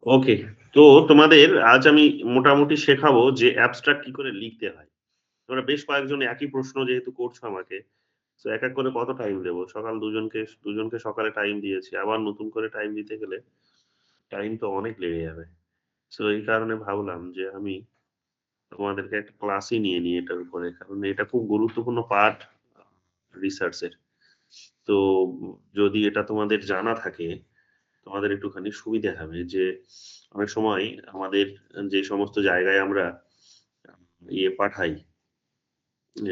ওকে। তো তোমাদের আজ আমি মোটামুটি শেখাবো যে অ্যাবস্ট্রাক্ট কি করে লিখতে হয়। তোমরা বেশ কয়েকজন একই প্রশ্ন যেহেতু করছো আমাকে, সো এক করে কত টাইম দেব? সকাল দুজনকে সকালে টাইম দিয়েছি। আবার নতুন করে টাইম দিতে গেলে টাইম তো অনেক লেগে যাবে। সো এই কারণে ভাবলাম যে আমি তোমাদেরকে একটা ক্লাসই নিয়ে নিই এটার উপরে। কারণ এটা খুব গুরুত্বপূর্ণ পার্ট রিসার্চ এর। তো যদি এটা তোমাদের জানা থাকে তোমাদের একটুখানি সুবিধা হবে যে অনেক সময় আমাদের যে সমস্ত জায়গায় আমরা পাঠাই,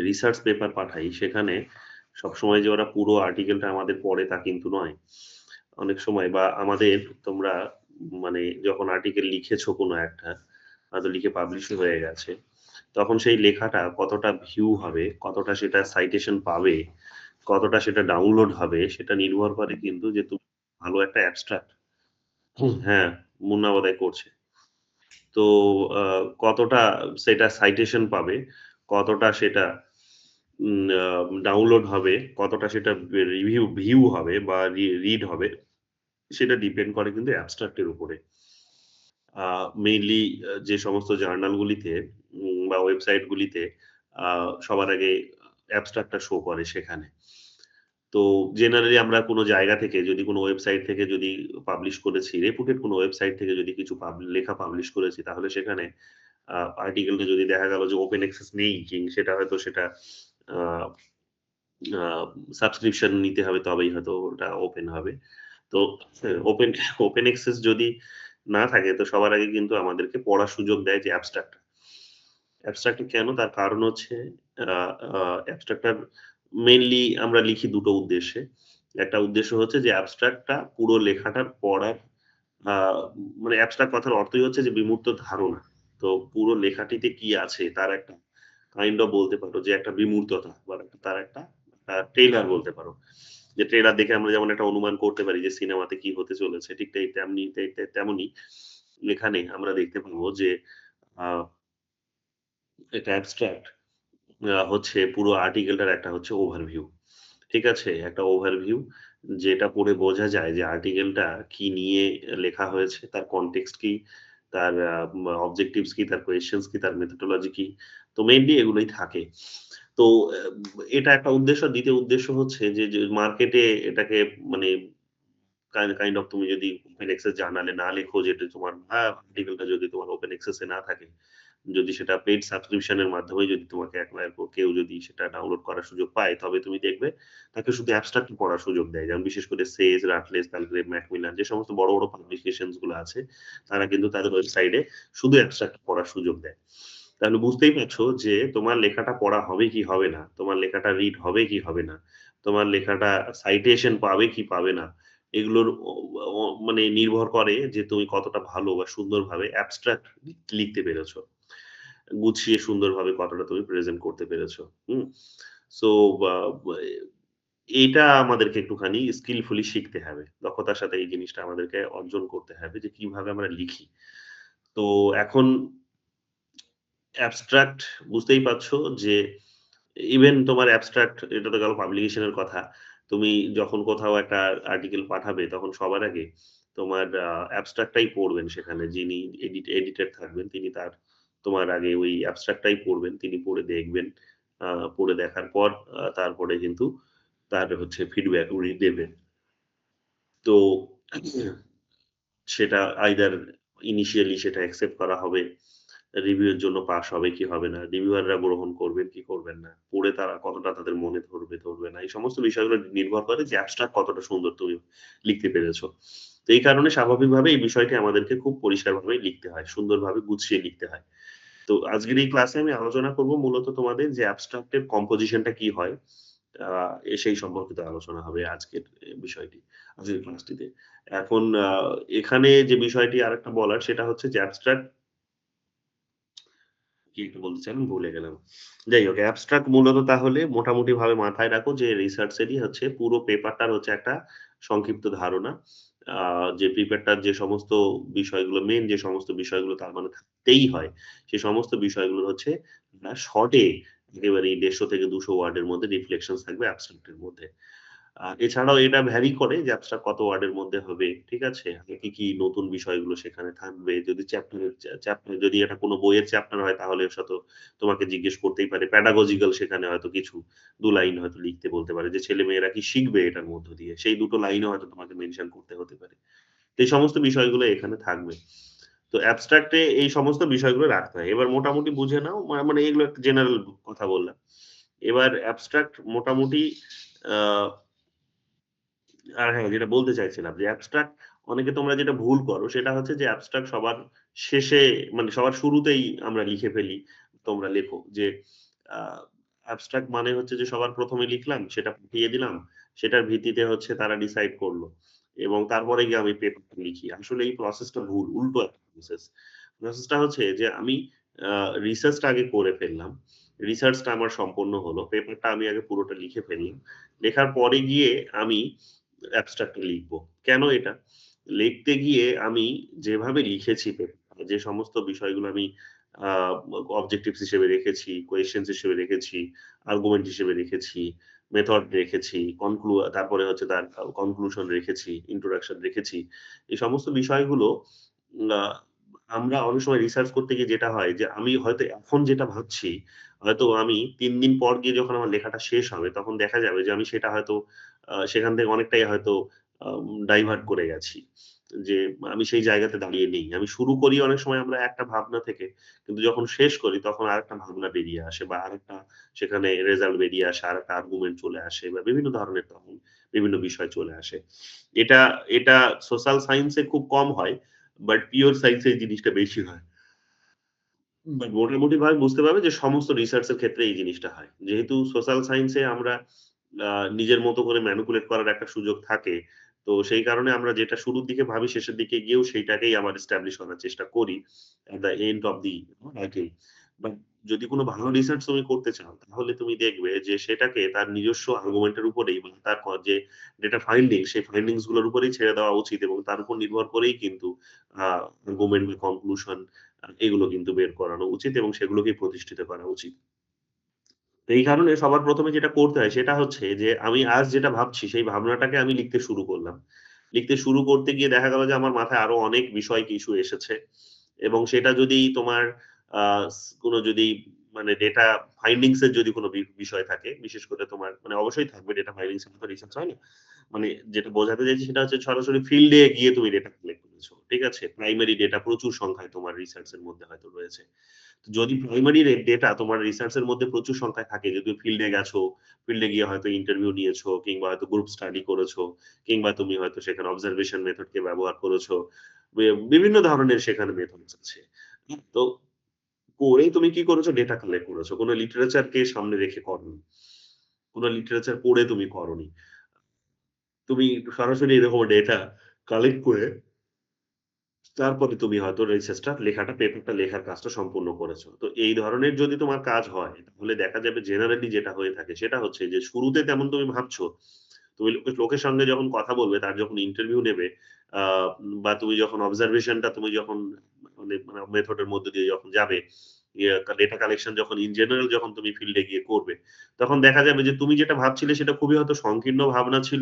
রিসার্চ পেপার পাঠাই সেখানে সবসময় যে ওরা পুরো আর্টিকেলটা আমাদের পড়ে তা কিন্তু নয়। অনেক সময় বা আমাদের তোমরা মানে যখন আর্টিকেল লিখেছো কোনো একটা, হয়তো লিখে পাবলিশও হয়ে গেছে। তখন সেই লেখাটা কতটা ভিউ হবে, কতটা সেটা সাইটেশন পাবে, কতটা সেটা ডাউনলোড হবে সেটা নির্ভর করে কিন্তু যে তুমি ভালো একটা অ্যাবস্ট্রাক্ট হ্যাঁ, মুন্না বোধহয় করছে। তো আ কতটা সেটা সাইটেশন পাবে, কতটা সেটা আ ডাউনলোড হবে, কতটা সেটা ভিউ হবে বা রিড হবে, সেটা ডিপেন্ড করে কিন্তু অ্যাবস্ট্রাক্ট এর উপরে। আ মেইনলি যে সমস্ত জার্নাল গুলিতে বা ওয়েবসাইট গুলিতে আ সবার আগে অ্যাবস্ট্রাক্ট টা শো করে সেখানে। তো জেনারেলি আমরা কোন জায়গা থেকে যদি কোন ওয়েবসাইট থেকে যদি পাবলিশ করেছি, রেপুটেড কোন ওয়েবসাইট থেকে যদি কিছু লেখা পাবলিশ করেছি তাহলে সেখানে আ আর্টিকেলটা যদি দেখা গেল যে ওপেন অ্যাক্সেস নেই সেটা হয়তো সেটা আ আ সাবস্ক্রিপশন নিতে হবে তবেই হয়তো ওটা ওপেন হবে। তো ওপেন ওপেন অ্যাক্সেস যদি না থাকে তো সবার আগে কিন্তু আমাদেরকে পড়ার সুযোগ দেয় যে অ্যাবস্ট্রাক্ট। অ্যাবস্ট্রাক্ট কেন? তার কারণ হচ্ছে আ আ অ্যাবস্ট্রাক্ট টার মেইনলি আমরা লিখি ২ টো উদ্দেশ্যে। একটা উদ্দেশ্য হচ্ছে যে অ্যাবস্ট্রাক্ট টা পুরো লেখাটার পড়ার আ মানে অ্যাবস্ট্রাক্ট কথার অর্থই হচ্ছে যে বিমূর্ত ধারণা। তো পুরো লেখাটিতে কি আছে তার একটা কাইন্ড অফ বলতে পারো যে একটা বিমূর্ততা বা তার একটা ট্রেইলার বলতে পারো। যে ট্রেইলার দেখে আমরা যেমন একটা অনুমান করতে পারি যে সিনেমাতে কি হতে চলেছে ঠিক তেমনি তেমনি এখানে আমরা দেখতে পাবো যে আ এটা অ্যাবস্ট্রাক্ট হচ্ছে পুরো আর্টিকেলটার একটা হচ্ছে ওভারভিউ। ঠিক আছে? একটা ওভারভিউ যেটা পড়ে বোঝা যায় যে আর্টিকেলটা কি নিয়ে লেখা হয়েছে, তার কনটেক্সট কি, তার অবজেক্টিভস কি, তার কোয়েশ্চেনস কি, তার মেথোডোলজি কি। তো মেইনলি এগুলোই থাকে। তো এটা একটা উদ্দেশ্য। ২য় উদ্দেশ্য হচ্ছে যে মার্কেটে এটাকে মানে কাইন্ড অফ তুমি যদি ওপেন অ্যাক্সেস জার্নালে না লেখো যেটা তোমার আর্টিকেলটা যদি তোমার ওপেন অ্যাক্সেস এ না থাকে, যদি সেটা পেইড সাবস্ক্রিপশন এর মাধ্যমে যদি তোমাকে একবার কেউ যদি সেটা ডাউনলোড করার সুযোগ পায়, তবে তুমি দেখবে তাকে শুধু অ্যাবস্ট্রাক্ট পড়ার সুযোগ দেয়। যেমন বিশেষ করে সেজ, রাটলেস, তালগ্রেভ, ম্যাকমিলান যে সমস্ত বড়, বড় পাবলিকেশনস গুলো আছে, তারা কিন্তু তাদের ওয়েবসাইটে শুধু অ্যাবস্ট্রাক্ট পড়ার সুযোগ দেয়। তাহলে বুঝতেই পারছো যে তোমার লেখাটা পড়া হবে কি হবে না, তোমার লেখাটা রিড হবে কি হবে না, তোমার লেখাটা সাইটেশন পাবে কি পাবে না। এগুলোর অ অ মানে নির্ভর করে যে তুমি কতটা ভালো বা সুন্দরভাবে অ্যাবস্ট্রাক্ট লিখতে পেরেছো। গুছিয়ে সুন্দরভাবে কতটা তুমি প্রেজেন্ট করতে পেরেছো। হুম? সো বা বা এইটা আমাদেরকে একটুখানি স্কিলফুলি শিখতে হবে। দক্ষতার সাথে এই জিনিসটা আমাদেরকে অর্জন করতে হবে যে কিভাবে আমরা লিখি। তো এখন অ্যাবস্ট্রাক্ট বুঝতেই পারছো যে ইভেন তোমার অ্যাবস্ট্রাক্ট এটা তো গেল পাবলিকেশন এর কথা। তুমি যখন কোথাও একটা আর্টিকেল পাঠাবে তখন সবার আগে তোমার অ্যাবস্ট্রাক্ট টাই পড়বেন সেখানে যিনি এডিটর থাকবেন তিনি তোমার আগে ওই অ্যাবস্ট্রাক্ট টাই পড়বেন। তিনি পড়ে দেখবেন। আ পড়ে দেখার পর তারপরে কিন্তু তার হচ্ছে ফিডব্যাক উনি দেবেন। তো সেটা আইদার ইনিশিয়ালি সেটা অ্যাকসেপ্ট করা হবে। রিভিউ এর জন্য পাস হবে কি হবে না। রিভিউয়াররা গ্রহণ করবেন কি করবেন না। পড়ে তারা কতটা তাদের মনে ধরবে, ধরবে না। এই সমস্ত বিষয়গুলো নির্ভর করে যে অ্যাবস্ট্রাক্ট কতটা সুন্দর তুমি লিখতে পেরেছ। তো এই কারণে স্বাভাবিকভাবে এই বিষয়টি আমাদেরকে খুব পরিষ্কারভাবে লিখতে হয়। সুন্দরভাবে গুছিয়ে লিখতে হয়। তো আজকের এই ক্লাসে আমি আলোচনা করব মূলত তোমাদের যে অ্যাবস্ট্রাক্ট এর কম্পোজিশন টা কি হয়? আ সেই সম্পর্কিত আলোচনা হবে আজকের বিষয়টি, আজকের ক্লাসটিতে। এখন এখানে যে বিষয়টি আরেকটা বলার সেটা হচ্ছে যে অ্যাবস্ট্রাক্ট কি একটা বলতে চাইলাম ভুলে গেলাম। যাই হোক অ্যাবস্ট্রাক্ট মূলত তাহলে মোটামুটিভাবে মাথায় রাখো যে রিসার্চ এরই হচ্ছে পুরো পেপারটার হচ্ছে একটা সংক্ষিপ্ত ধারণা। আ যে পেপারটার যে সমস্ত বিষয়গুলো মেইন যে সমস্ত বিষয়গুলো তার মানে থাকতেই হয়। সে সমস্ত বিষয়গুলো হচ্ছে শর্টে একেবারেই ১৫০ থেকে ২০০ ওয়ার্ডের মধ্যে রিফ্লেকশনস থাকবে অ্যাবস্ট্রাক্ট এর মধ্যে। এছাড়াও এটা ভ্যারি করে যে অ্যাবস্ট্রাক্ট কত ওয়ার্ডের মধ্যে হবে। ঠিক আছে? কি নতুন বিষয়গুলো সেখানে থাকবে। যদি চ্যাপ্টার যদি এটা কোনো বইয়ের চ্যাপ্টার হয় তাহলে হয়তো তোমাকে জিজ্ঞেস করতেই পারে। প্যাডাগজিক্যাল সেখানে হয়তো কিছু ২ লাইন হয়তো লিখতে বলতে পারে যে ছেলেমেয়েরা কি শিখবে এটার মধ্য দিয়ে। সেই ২ টো লাইনও হয়তো তোমাকে মেনশন করতে হতে পারে। তো এই সমস্ত বিষয়গুলো এখানে থাকবে। তো অ্যাবস্ট্রাক্ট এ এই সমস্ত বিষয়গুলো রাখতে হয়। এবার মোটামুটি বুঝে নাও মানে এগুলো একটা জেনারেল কথা বললাম। এবার অ্যাবস্ট্রাক্ট মোটামুটি আ আর হ্যাঁ, যেটা বলতে চাইছিলাম যে অ্যাবস্ট্রাক্ট অনেকে তোমরা যেটা ভুল করো সেটা হচ্ছে যে অ্যাবস্ট্রাক্ট সবার শেষে মানে সবার শুরুতেই আমরা লিখে ফেলি। তোমরা লেখো যে আ অ্যাবস্ট্রাক্ট মানে হচ্ছে যে সবার ১ম এ লিখলাম, সেটা পাঠিয়ে দিলাম। সেটার ভিত্তিতে হচ্ছে তারা ডিসাইড করল। এবং তারপরে গিয়ে আমি পেপারটা লিখি। আসলে এই প্রসেসটা ভুল। উল্টো একটা প্রসেস। প্রসেসটা হচ্ছে যে আমি আ রিসার্চটা আগে করে ফেললাম। রিসার্চটা আমার সম্পন্ন হলো। পেপারটা আমি আগে পুরোটা লিখে ফেললাম। লেখার পরে গিয়ে আমি অ্যাবস্ট্রাক্ট লিখবো। কেন এটা? লিখতে গিয়ে আমি যেভাবে লিখেছি যে সমস্ত বিষয়গুলো আমি আ অবজেক্টিভস হিসেবে রেখেছি, কোয়েশ্চেনস হিসেবে রেখেছি, আর্গুমেন্ট হিসেবে রেখেছি, মেথড রেখেছি, তারপরে হচ্ছে তার কনক্লুশন রেখেছি, ইন্ট্রোডাকশন রেখেছি। এই সমস্ত বিষয়গুলো আ আমরা অনেক সময় রিসার্চ করতে গিয়ে যেটা হয় যে আমি হয়তো এখন যেটা ভাবছি, হয়তো আমি ৩ দিন পর গিয়ে যখন আমার লেখাটা শেষ হবে তখন দেখা যাবে যে আমি সেটা হয়তো সেখান থেকে অনেকটাই হয়তো ডাইভার্ট করে গেছি। যে আমি সেই জায়গাতে দাঁড়িয়ে নেই। আমি শুরু করি অনেক সময় আমরা একটা ভাবনা থেকে। কিন্তু যখন শেষ করি তখন আরেকটা ভাবনা বেরিয়ে আসে বা আরেকটা সেখানে রেজাল্ট বেরিয়ে আসে, আরেকটা আর্গুমেন্ট চলে আসে বা বিভিন্ন ধরনের তখন বিভিন্ন বিষয় চলে আসে। এটা এটা সোশ্যাল সায়েন্স এ খুব কম হয়। বাট পিওর সায়েন্স এ এই জিনিসটা বেশি হয়। বাট মোটামুটিভাবে বুঝতে পারবে যে সমস্ত রিসার্চ এর ক্ষেত্রে এই জিনিসটা হয়। যেহেতু সোশ্যাল সায়েন্স এ আমরা নিজের মতো করে ম্যানিপুলেট করার একটা সুযোগ থাকে। তো সেই কারণে আমরা যেটা শুরুর দিকে ভাবি শেষের দিকে গিয়েও সেইটাকেই আবার এস্টাবলিশ করার চেষ্টা করি। At the end of the writing. But যদি কোন ভালো রিসার্চ তুমি করতে চাও তাহলে তুমি দেখবে যে সেটাকে তার নিজস্ব আর্গুমেন্ট এর উপরেই মানে তার যে ডেটা ফাইন্ডিং সেই ফাইন্ডিংস গুলোর উপরেই ছেড়ে দেওয়া উচিত এবং তার উপর নির্ভর করেই কিন্তু আ আর্গুমেন্ট বা কনক্লুশন এগুলো কিন্তু বের করানো উচিত এবং সেগুলোকেই প্রতিষ্ঠিত করা উচিত। তো এই কারণে সবার ১ম এ যেটা করতে হয় সেটা হচ্ছে যে আমি আজ যেটা ভাবছি সেই ভাবনাটাকে আমি লিখতে শুরু করলাম। লিখতে শুরু করতে গিয়ে দেখা গেল যে আমার মাথায় আরো অনেক বিষয় কিছু এসেছে। এবং সেটা যদি তোমার আ কোন যদি মানে ডেটা ফাইন্ডিংস এর যদি কোন বিষয় থাকে, বিশেষ করে তোমার মানে অবশ্যই থাকবে ডেটা ফাইন্ডিংস এর তো রিসার্চ হয় না। মানে যেটা বোঝাতে চাইছি সেটা হচ্ছে সরাসরি ফিল্ডে গিয়ে তুমি ডেটা কালেক্ট করেছো। ঠিক আছে? প্রাইমারি ডেটা প্রচুর সংখ্যায় তোমার রিসার্চ এর মধ্যে হয়তো রয়েছে। যদি প্রাইমারি ডেটা তোমার রিসার্চ এর মধ্যে প্রচুর সংখ্যায় থাকে যে তুমি ফিল্ডে গেছো, ফিল্ডে গিয়ে হয়তো ইন্টারভিউ নিয়েছো কিংবা হয়তো গ্রুপ স্টাডি করেছো কিংবা তুমি হয়তো সেখানে অবজারভেশন মেথড কে ব্যবহার করেছো। বিভিন্ন ধরনের সেখানে মেথডস আছে। তো করে তুমি কি করেছো? ডেটা কালেক্ট করেছো। কোন লিটারেচার কে সামনে রেখে করোনি। কোন লিটারেচার পড়ে তুমি করোনি। তুমি সরাসরি এরকম ডেটা কালেক্ট করে তারপরে তুমি হয়তো রিসার্চটা লেখাটা পেপারটা লেখার কাজটা সম্পূর্ণ করেছো। তো এই ধরনের যদি তোমার কাজ হয়, তাহলে দেখা যাবে জেনারেলি যেটা হয়ে থাকে সেটা হচ্ছে যে শুরুতে তেমন তুমি ভাবছো, তুমি লোকের সঙ্গে যখন কথা বলবে, তার যখন ইন্টারভিউ নেবে, আ বা তুমি যখন অবজারভেশনটা তুমি যখন মানে মেথড এর মধ্য দিয়ে যখন যাবে, ডেটা কালেকশন যখন ইন জেনারেল যখন তুমি ফিল্ডে গিয়ে করবে, তখন দেখা যাবে যে তুমি যেটা ভাবছিলে সেটা খুবই হয়তো সংকীর্ণ ভাবনা ছিল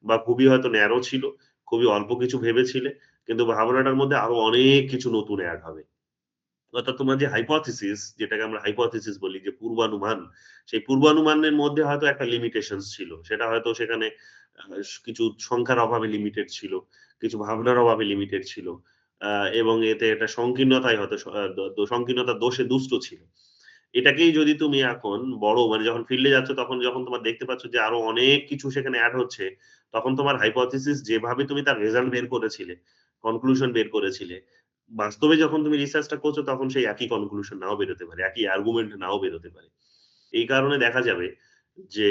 বা খুবই হয়তো ন্যারো ছিল, খুবই অল্প কিছু ভেবেছিলে। কিন্তু ভাবনাটার মধ্যে আরো অনেক কিছু নতুন এড হবে। অর্থাৎ তোমার যে হাইপোথিসিস যেটাকে আমরা হাইপোথিসিস বলি যে পূর্বানুমান, সেই পূর্বানুমানের মধ্যে হয়তো একটা লিমিটেশনস ছিল। সেটা হয়তো সেখানে কিছু সংখ্যার অভাবে লিমিটেড ছিল, কিছু ভাবনার অভাবে লিমিটেড ছিল। আ এবং এতে একটা সংকীর্ণতায় হয়তো স আ দ দ সংকীর্ণতার দোষে দুষ্ট ছিল। এটাকেই যদি তুমি এখন বড় মানে যখন ফিল্ডে যাচ্ছ তখন যখন তোমার দেখতে পাচ্ছ যে আরো অনেক কিছু সেখানে এড হচ্ছে, তখন তোমার হাইপোথিসিস যেভাবে তুমি তার রেজাল্ট বের করেছিলে, কনক্লুশন বের করেছিলে, বাস্তবে যখন তুমি রিসার্চটা করছো তখন সেই একই কনক্লুশন নাও বেরোতে পারে। একই আর্গুমেন্ট নাও বেরোতে পারে। এই কারণে দেখা যাবে যে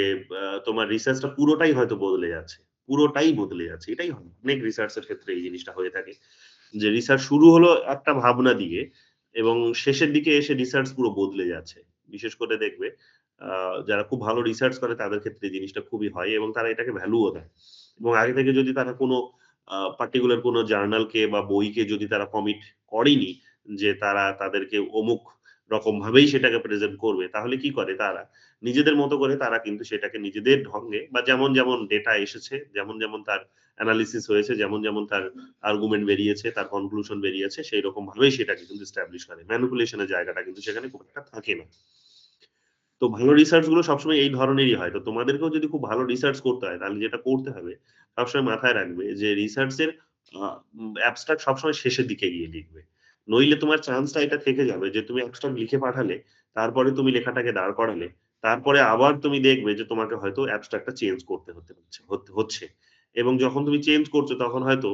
তোমার রিসার্চটা পুরোটাই হয়তো বদলে যাচ্ছে। পুরোটাই বদলে যাচ্ছে। এটাই হয়। অনেক রিসার্চ এর ক্ষেত্রে এই জিনিসটা হয়ে থাকে। যে রিসার্চ শুরু হলো একটা ভাবনা দিয়ে এবং শেষের দিকে এসে রিসার্চ পুরো বদলে যাচ্ছে। বিশেষ করে দেখবে আ যারা খুব ভালো রিসার্চ করে তাদের ক্ষেত্রে এই জিনিসটা খুবই হয় এবং তারা এটাকে ভ্যালুও দেয়। এবং আগে থেকে যদি তারা কোনো পার্টিকুলার কোনো জার্নালকে বা বইকে যদি তারা কমিট করেনি যে তারা তাদেরকে অমুক রকম ভাবেই সেটাকে প্রেজেন্ট করবে। তাহলে কি করে তারা? নিজেদের মতো করে তারা কিন্তু সেটাকে নিজেদের ঢঙ্গে বা যেমন ডেটা এসেছে, যেমন তার এনালিসিস হয়েছে, যেমন তার আর্গুমেন্ট বেরিয়েছে, তার কনক্লুশন বেরিয়েছে সেইরকম ভাবেই সেটাকে কিন্তু এস্টাবলিশ করে। ম্যানিপুলেশন এর জায়গাটা কিন্তু সেখানে খুব একটা থাকে না। তো ভালো রিসার্চ গুলো সবসময় এই ধরনেরই হয়। তো তোমাদেরকেও যদি খুব ভালো রিসার্চ করতে হয়, তাহলে যেটা করতে হবে, সবসময় মাথায় রাখবে যে রিসার্চ এর অ্যাবস্ট্রাক্ট সবসময় শেষের দিকে গিয়ে লিখবে। নইলে তোমার চান্সটা এটা থেকে যাবে যে তুমি অ্যাবস্ট্রাক্ট লিখে পাঠালে, তারপরে তুমি লেখাটাকে দাঁড় করালে, তারপরে আবার তুমি দেখবে যে তোমাকে হয়তো অ্যাবস্ট্রাক্টটা চেঞ্জ করতে হচ্ছে। এবং যখন তুমি চেঞ্জ করছো তখন হয়তো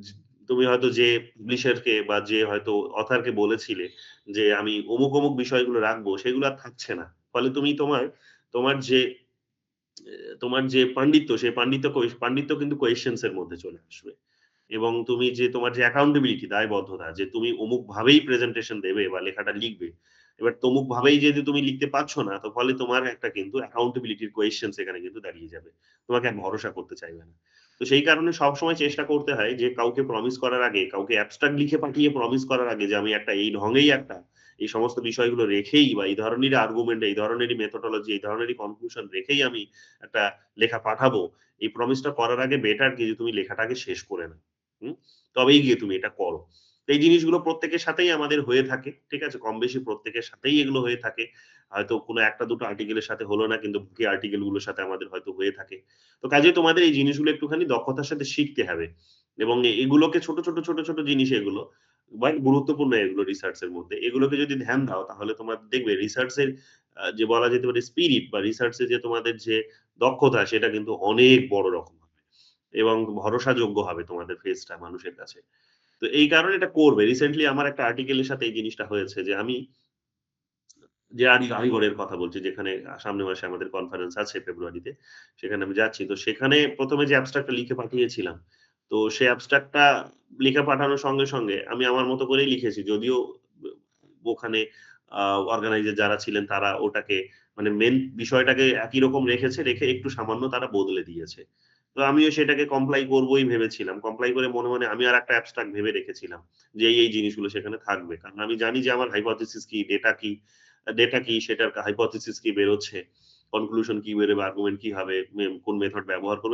জি তুমি হয়তো যে পাবলিশারকে বা যে হয়তো অথরকে বলেছিলে যে আমি অমুক বিষয়গুলো রাখবো, সেগুলো আর থাকছে না। ফলে তুমি তোমার যে তোমার যে পান্ডিত্য, সেই পান্ডিত্য কিন্তু কোয়েশ্চেনস এর মধ্যে চলে আসবে। এবং তুমি যে তোমার যে অ্যাকাউন্টেবিলিটি, দায়বদ্ধতা যে তুমি অমুক ভাবেই প্রেজেন্টেশন দেবে বা লেখাটা লিখবে। এবার তমুক ভাবেই যদি তুমি লিখতে পারছ না, তো ফলে তোমার একটা কিন্তু অ্যাকাউন্টেবিলিটি র কোয়েশ্চেন সেখানে কিন্তু দাঁড়িয়ে যাবে। তোমাকে আর ভরসা করতে চাইবে না। তো সেই কারণে সবসময় চেষ্টা করতে হয় যে কাউকে প্রমিস করার আগে, কাউকে অ্যাবস্ট্রাক্ট লিখে পাঠিয়ে প্রমিস করার আগে যে আমি একটা এই ঢঙেই একটা এই সমস্ত বিষয়গুলো রেখেই বা এই ধরনেরই আর্গুমেন্ট, এই ধরনেরই মেথোডোলজি, এই ধরনেরই কনক্লুশন রেখেই আমি একটা লেখা পাঠাবো। এই প্রমিসটা করার আগে বেটার কি যে তুমি লেখাটাকে শেষ করে নাও। হুম? তবেই গিয়ে তুমি এটা করো। তো এই জিনিসগুলো প্রত্যেকের সাথেই আমাদের হয়ে থাকে। ঠিক আছে? কম বেশি প্রত্যেকের সাথেই এগুলো হয়ে থাকে। হয়তো কোনো ১ টা ২ টো আর্টিকেলের সাথে হলো না কিন্তু বাকি আর্টিকেল গুলোর সাথে আমাদের হয়তো হয়ে থাকে। তো কাজেই তোমাদের এই জিনিসগুলো একটুখানি দক্ষতার সাথে শিখতে হবে। এবং এগুলোকে ছোট জিনিস এগুলো। বাট গুরুত্বপূর্ণ এগুলো রিসার্চ এর মধ্যে। এগুলোকে যদি ধ্যান দাও তাহলে তোমার দেখবে রিসার্চ এর যে বলা যেতে পারে স্পিরিট বা রিসার্চ এ যে তোমাদের যে দক্ষতা সেটা কিন্তু অনেক বড় রকম হবে। এবং ভরসাযোগ্য হবে তোমাদের ফেজটা মানুষের কাছে। তো এই কারণে এটা করবে। রিসেন্টলি আমার একটা আর্টিকেল এর সাথে এই জিনিসটা হয়েছে যে আমি যে আলিগড়ের কথা বলছি যেখানে সামনের মাসে আমাদের কনফারেন্স আছে ফেব্রুয়ারিতে। সেখানে আমি যাচ্ছি। তো সেখানে ১ম এ যে অ্যাবস্ট্রাক্ট টা লিখে পাঠিয়েছিলাম। তো সেই অ্যাবস্ট্রাক্ট টা লিখে পাঠানোর সঙ্গে আমি আমার মতো করেই লিখেছি। যদিও ওখানে আ অর্গানাইজার যারা ছিলেন তারা ওটাকে মানে মেইন বিষয়টাকে একই রকম রেখে একটু সামান্য তারা বদলে দিয়েছে। তো আমিও সেটাকে কমপ্লাই করবোই ভেবেছিলাম। কমপ্লাই করে মনে আমি আরেকটা অ্যাবস্ট্রাক্ট ভেবে রেখেছিলাম। যে এই জিনিসগুলো সেখানে থাকবে। কারণ আমি জানি যে আমার হাইপোথিসিস কি, ডেটা কি, সেটার হাইপোথিসিস কি বেরোচ্ছে, কনক্লুশন কি বেরোবে, আর্গুমেন্ট কি হবে, কোন মেথড ব্যবহার করব।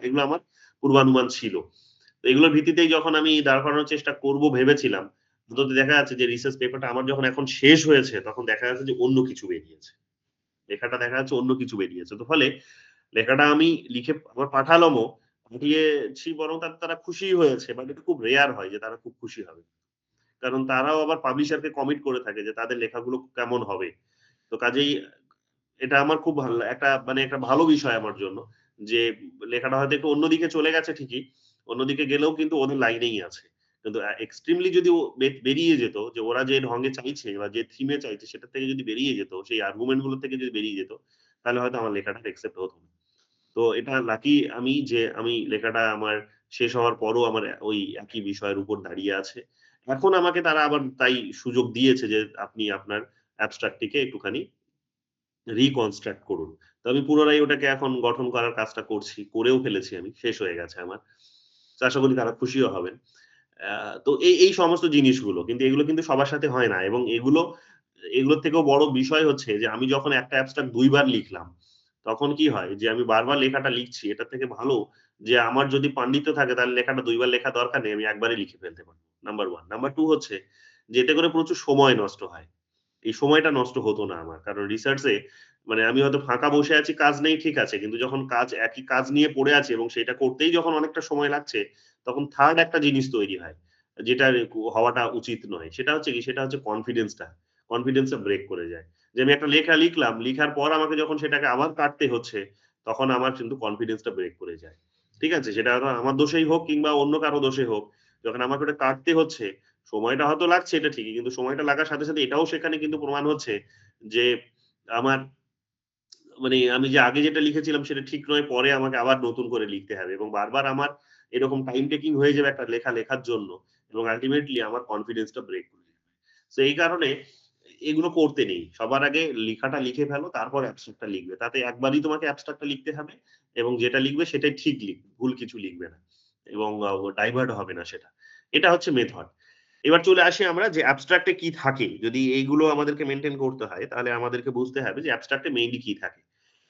এগুলো আমার পূর্বানুমান ছিল। তো এগুলোর ভিত্তিতেই যখন আমি দাঁড় করানোর চেষ্টা করব ভেবেছিলাম, অন্তত দেখা যাচ্ছে যে রিসার্চ পেপারটা আমার যখন এখন শেষ হয়েছে, তখন দেখা যাচ্ছে যে অন্য কিছু বেরিয়েছে। লেখাটা দেখা যাচ্ছে অন্য কিছু বেরিয়েছে। তো ফলে লেখাটা আমি লিখে আবার পাঠালামও। পাঠিয়েছি বরং তারা খুশিই হয়েছে। বাট এটা খুব রেয়ার হয় যে তারা খুব খুশি হবে। কারণ তারাও আবার পাবলিশারকে কমিট করে থাকে যে তাদের লেখাগুলো কেমন হবে। তো কাজেই এটা আমার খুব একটা ভালো বিষয় আমার জন্য। যে লেখাটা হয়তো একটু অন্যদিকে চলে গেছে ঠিকই। অন্যদিকে গেলেও কিন্তু ওদের লাইনেই আছে। কিন্তু এক্সট্রিমলি যদি ও বেরিয়ে যেত যে ওরা যে ঢঙে চাইছে বা যে থিম এ চাইছে সেটা থেকে যদি বেরিয়ে যেত, সেই আর্গুমেন্ট গুলো থেকে যদি বেরিয়ে যেত, তাহলে হয়তো আমার লেখাটা একসেপ্ট হতো না। তো এটা লাকি আমি লেখাটা আমার শেষ হওয়ার পরও আমার ওই একই বিষয়ের উপর দাঁড়িয়ে আছে। এখন আমাকে তারা আবার তাই সুযোগ দিয়েছে যে আপনি আপনার অ্যাবস্ট্রাক্ট টিকে একটুখানি রিকনস্ট্রাক্ট করুন। তো আমি পুনরায় ওটাকে এখন গঠন করার কাজটা করছি। করেও ফেলেছি আমি। শেষ হয়ে গেছে আমার। তো আশা করি তারা খুশিও হবেন। তো এই সমস্ত জিনিসগুলো। কিন্তু এগুলো কিন্তু সবার সাথে হয় না এবং এগুলোর থেকেও বড় বিষয় হচ্ছে যে আমি যখন একটা অ্যাবস্ট্রাক্ট ২ বার লিখলাম, তখন কি হয় যে আমি বারবার লেখাটা লিখছি। এটার থেকে ভালো যে আমার যদি পান্ডিত্য থাকে তাহলে লেখাটা ২ বার লেখার দরকার নেই। আমি একবারই লিখে ফেলতে পারব। নাম্বার 1 নাম্বার 2 হচ্ছে যে এতে করে প্রচুর সময় নষ্ট হয়। এই সময়টা নষ্ট হতো না আমার। কারণ রিসার্চ এ মানে আমি হয়তো ফাঁকা বসে আছি, কাজ নেই ঠিক আছে। কিন্তু যখন একই কাজ নিয়ে পড়ে আছি এবং সেটা করতেই যখন অনেকটা সময় লাগছে, তখন 3rd একটা জিনিস তৈরি হয়। যেটা হওয়াটা উচিত নয়। সেটা হচ্ছে কি? সেটা হচ্ছে কনফিডেন্স টা। কনফিডেন্স টা ব্রেক করে যায়। যে আমি একটা লেখা লিখলাম, লিখার পর আমাকে যখন সেটাকে আবার কাটতে হচ্ছে, তখন আমার কিন্তু কনফিডেন্স টা ব্রেক করে যায়। ঠিক আছে? সেটা হয়তো আমার দোষেই হোক কিংবা অন্য কারো দোষে হোক। যখন আমাকে ওটা কাটতে হচ্ছে সময়টা হয়তো লাগছে এটা ঠিকই। কিন্তু সময়টা লাগার সাথে এটাও সেখানে কিন্তু প্রমাণ হচ্ছে যে আমার আমি যে আগে যেটা লিখেছিলাম সেটা ঠিক নয়। পরে আমাকে আবার নতুন করে লিখতে হবে এবং বারবার আমার এরকম টাইম টেকিং হয়ে যাবে একটা লেখা লেখার জন্য এবং আল্টিমেটলি আমার কনফিডেন্স টা ব্রেক করে যাবে। সো এই কারণে এগুলো করতে নেই। সবার আগে লিখাটা লিখে ফেলো তারপর অ্যাবস্ট্রাক্ট টা লিখবে। তাতে একবারই তোমাকে অ্যাবস্ট্রাক্ট টা লিখতে হবে এবং যেটা লিখবে সেটাই ঠিক লিখবে। ভুল কিছু লিখবে না এবং ডাইভার্ট হবে না সেটা। এটা হচ্ছে মেথড। এবার চলে আসি আমরা যে অ্যাবস্ট্রাক্ট এ কি থাকে। যদি এইগুলো আমাদেরকে মেইনটেইন করতে হয় তাহলে আমাদেরকে বুঝতে হবে যে অ্যাবস্ট্রাক্ট এ মেইনলি কি থাকে।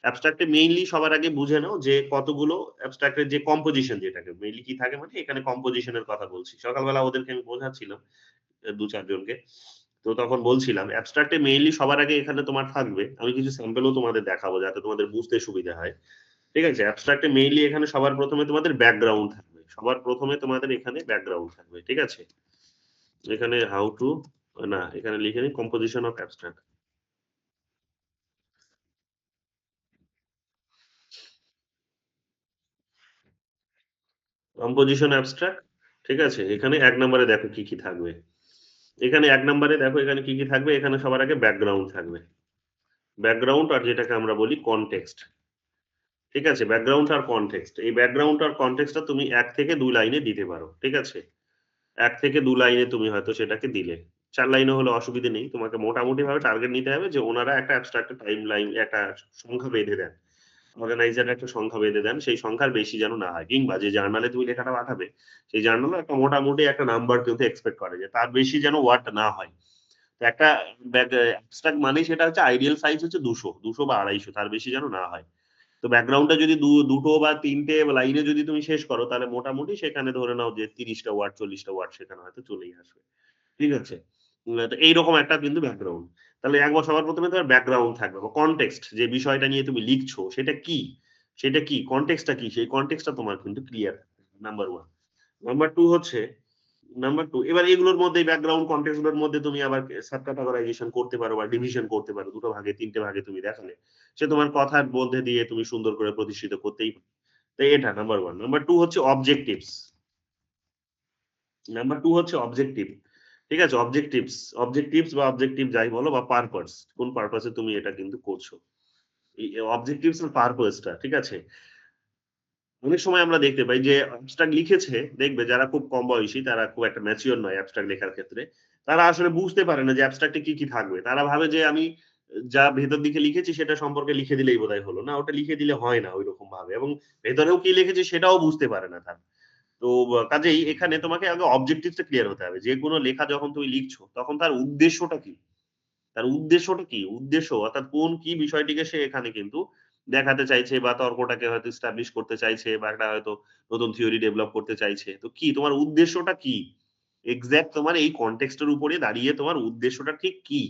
অ্যাবস্ট্রাক্ট এ মেইনলি সবার আগে বুঝে নাও যে কতগুলো অ্যাবস্ট্রাক্ট এর যে কম্পোজিশন যেটাকে মেইনলি কি থাকে মানে এখানে কম্পোজিশন এর কথা বলছি। সকালবেলা ওদেরকে আমি বোঝাচ্ছিলাম ২-৪ জনকে। তো তখন বলছিলাম অ্যাবস্ট্রাক্ট এ মেইনলি সবার আগে এখানে তোমার থাকবে। আমি কিছু স্যাম্পল ও তোমাদের দেখাবো যাতে তোমাদের বুঝতে সুবিধা হয়। ঠিক আছে? অ্যাবস্ট্রাক্ট এ মেইনলি এখানে সবার ১ম এ তোমাদের ব্যাকগ্রাউন্ড থাকবে। সবার ১ম এ তোমাদের এখানে ব্যাকগ্রাউন্ড থাকবে। ঠিক আছে? এখানে হাউ টু না এখানে লিখে নিই composition of abstract. Composition abstract ঠিক আছে? এখানে ১ নম্বরে দেখো কি, কি থাকবে। এখানে ১ নম্বরে দেখো এখানে কি, কি থাকবে। এখানে সবার আগে ব্যাকগ্রাউন্ড থাকবে। ব্যাকগ্রাউন্ড আর যেটাকে আমরা বলি কনটেক্সট। ঠিক আছে? ব্যাকগ্রাউন্ড আর কনটেক্সট। এই ব্যাকগ্রাউন্ড আর কনটেক্সট টা তুমি ১ থেকে ২ লাইনে দিতে পারো। ঠিক আছে? ১ থেকে ২ লাইনে তুমি হয়তো সেটাকে দিলে। ৪ লাইনে হলে অসুবিধে নেই। তোমাকে মোটামুটিভাবে টার্গেট নিতে হবে যে ওনারা একটা অ্যাবস্ট্রাক্ট এর টাইমলাইন একটা সংখ্যা বেঁধে দেন। অর্গানাইজার একটা সংখ্যা বেঁধে দেন। সেই সংখ্যার বেশি যেন না হয়। কিংবা যে জার্নালে তুমি লেখাটা পাঠাবে, সেই জার্নালও একটা মোটামুটি একটা নাম্বার কিন্তু এক্সপেক্ট করে যে তার বেশি যেন ওয়ার্ড না হয়। তো একটা অ্যাবস্ট্রাক্ট মানেই সেটা হচ্ছে আইডিয়াল সাইজ হচ্ছে ২০০, ২০০ বা ২৫০ তার বেশি যেন না হয়। তো ব্যাকগ্রাউন্ডটা যদি দুটো বা ৩ টে লাইনে যদি তুমি শেষ করো তাহলে মোটামুটি সেখানে ধরে নাও যে ৩০ টা ওয়ার্ড ৪০ টা ওয়ার্ড সেখানে হয়তো চলেই আসবে। ঠিক আছে? তো এইরকম একটা কিন্তু ব্যাকগ্রাউন্ড। তাহলে একবার সবার ১ম এ তোমার ব্যাকগ্রাউন্ড থাকবে বা কনটেক্সট যে বিষয়টা নিয়ে তুমি লিখছো সেটা কি? সেটা কি? কনটেক্সট টা কি? সেই কনটেক্সট টা তোমার কিন্তু ক্লিয়ার নাম্বার ১। নাম্বার ২ হচ্ছে নাম্বার ২ এবার এগুলোর মধ্যে ব্যাকগ্রাউন্ড কনটেক্সট গুলোর মধ্যে তুমি আবার সাব ক্যাটেগরাইজেশন করতে পারো বা ডিভিশন করতে পারো। ২ টো ভাগে ৩ টে ভাগে তুমি দেখালে। সে তোমার কথার মধ্যে দিয়ে তুমি সুন্দর করে প্রতিষ্ঠিত করতেই পারো। তো এটা নাম্বার ১। নাম্বার ২ হচ্ছে অবজেক্টিভস। নাম্বার 2 হচ্ছে অবজেক্টিভ। ঠিক আছে? অবজেক্টিভস বা অবজেক্টিভ যাই বলো বা পারপাস। কোন পারপাস এ তুমি এটা কিন্তু করছো। এই অবজেক্টিভস এর পারপাস টা, ঠিক আছে? অনেক সময় আমরা দেখতে পাই যে অ্যাবস্ট্রাক্ট লিখেছে, দেখবে যারা খুব কম বয়সী তারা খুব একটা ম্যাচিউর নয় অ্যাবস্ট্রাক্ট লেখার ক্ষেত্রে। তারা আসলে বুঝতে পারে না যে অ্যাবস্ট্রাক্ট এ কি, কি থাকবে। তারা ভাবে যে আমি যা ভেতর দিকে লিখেছি সেটা সম্পর্কে লিখে দিলেই বোধহয় হলো। না ওটা লিখে দিলে হয় না ঐরকম ভাবে এবং ভেতরেও কি লিখেছি সেটাও বুঝতে পারে না তারা। তো কাজেই এখানে তোমাকে আগে অবজেক্টিভস টা ক্লিয়ার হতে হবে। যেকোনো লেখা যখন তুমি লিখছো তখন তার উদ্দেশ্যটা কি? তার উদ্দেশ্যটা কি? উদ্দেশ্য অর্থাৎ কোন কি বিষয়টিকে সে এখানে কিন্তু দেখাতে চাইছে বা তর্কটাকে হয়তো এস্টাবলিশ করতে চাইছে বা একটা হয়তো নতুন থিওরি ডেভেলপ করতে চাইছে। তো কি তোমার উদ্দেশ্যটা কি? এক্সাক্ট তোমার এই কনটেক্সট এর উপরে দাঁড়িয়ে তোমার উদ্দেশ্যটা ঠিক কি?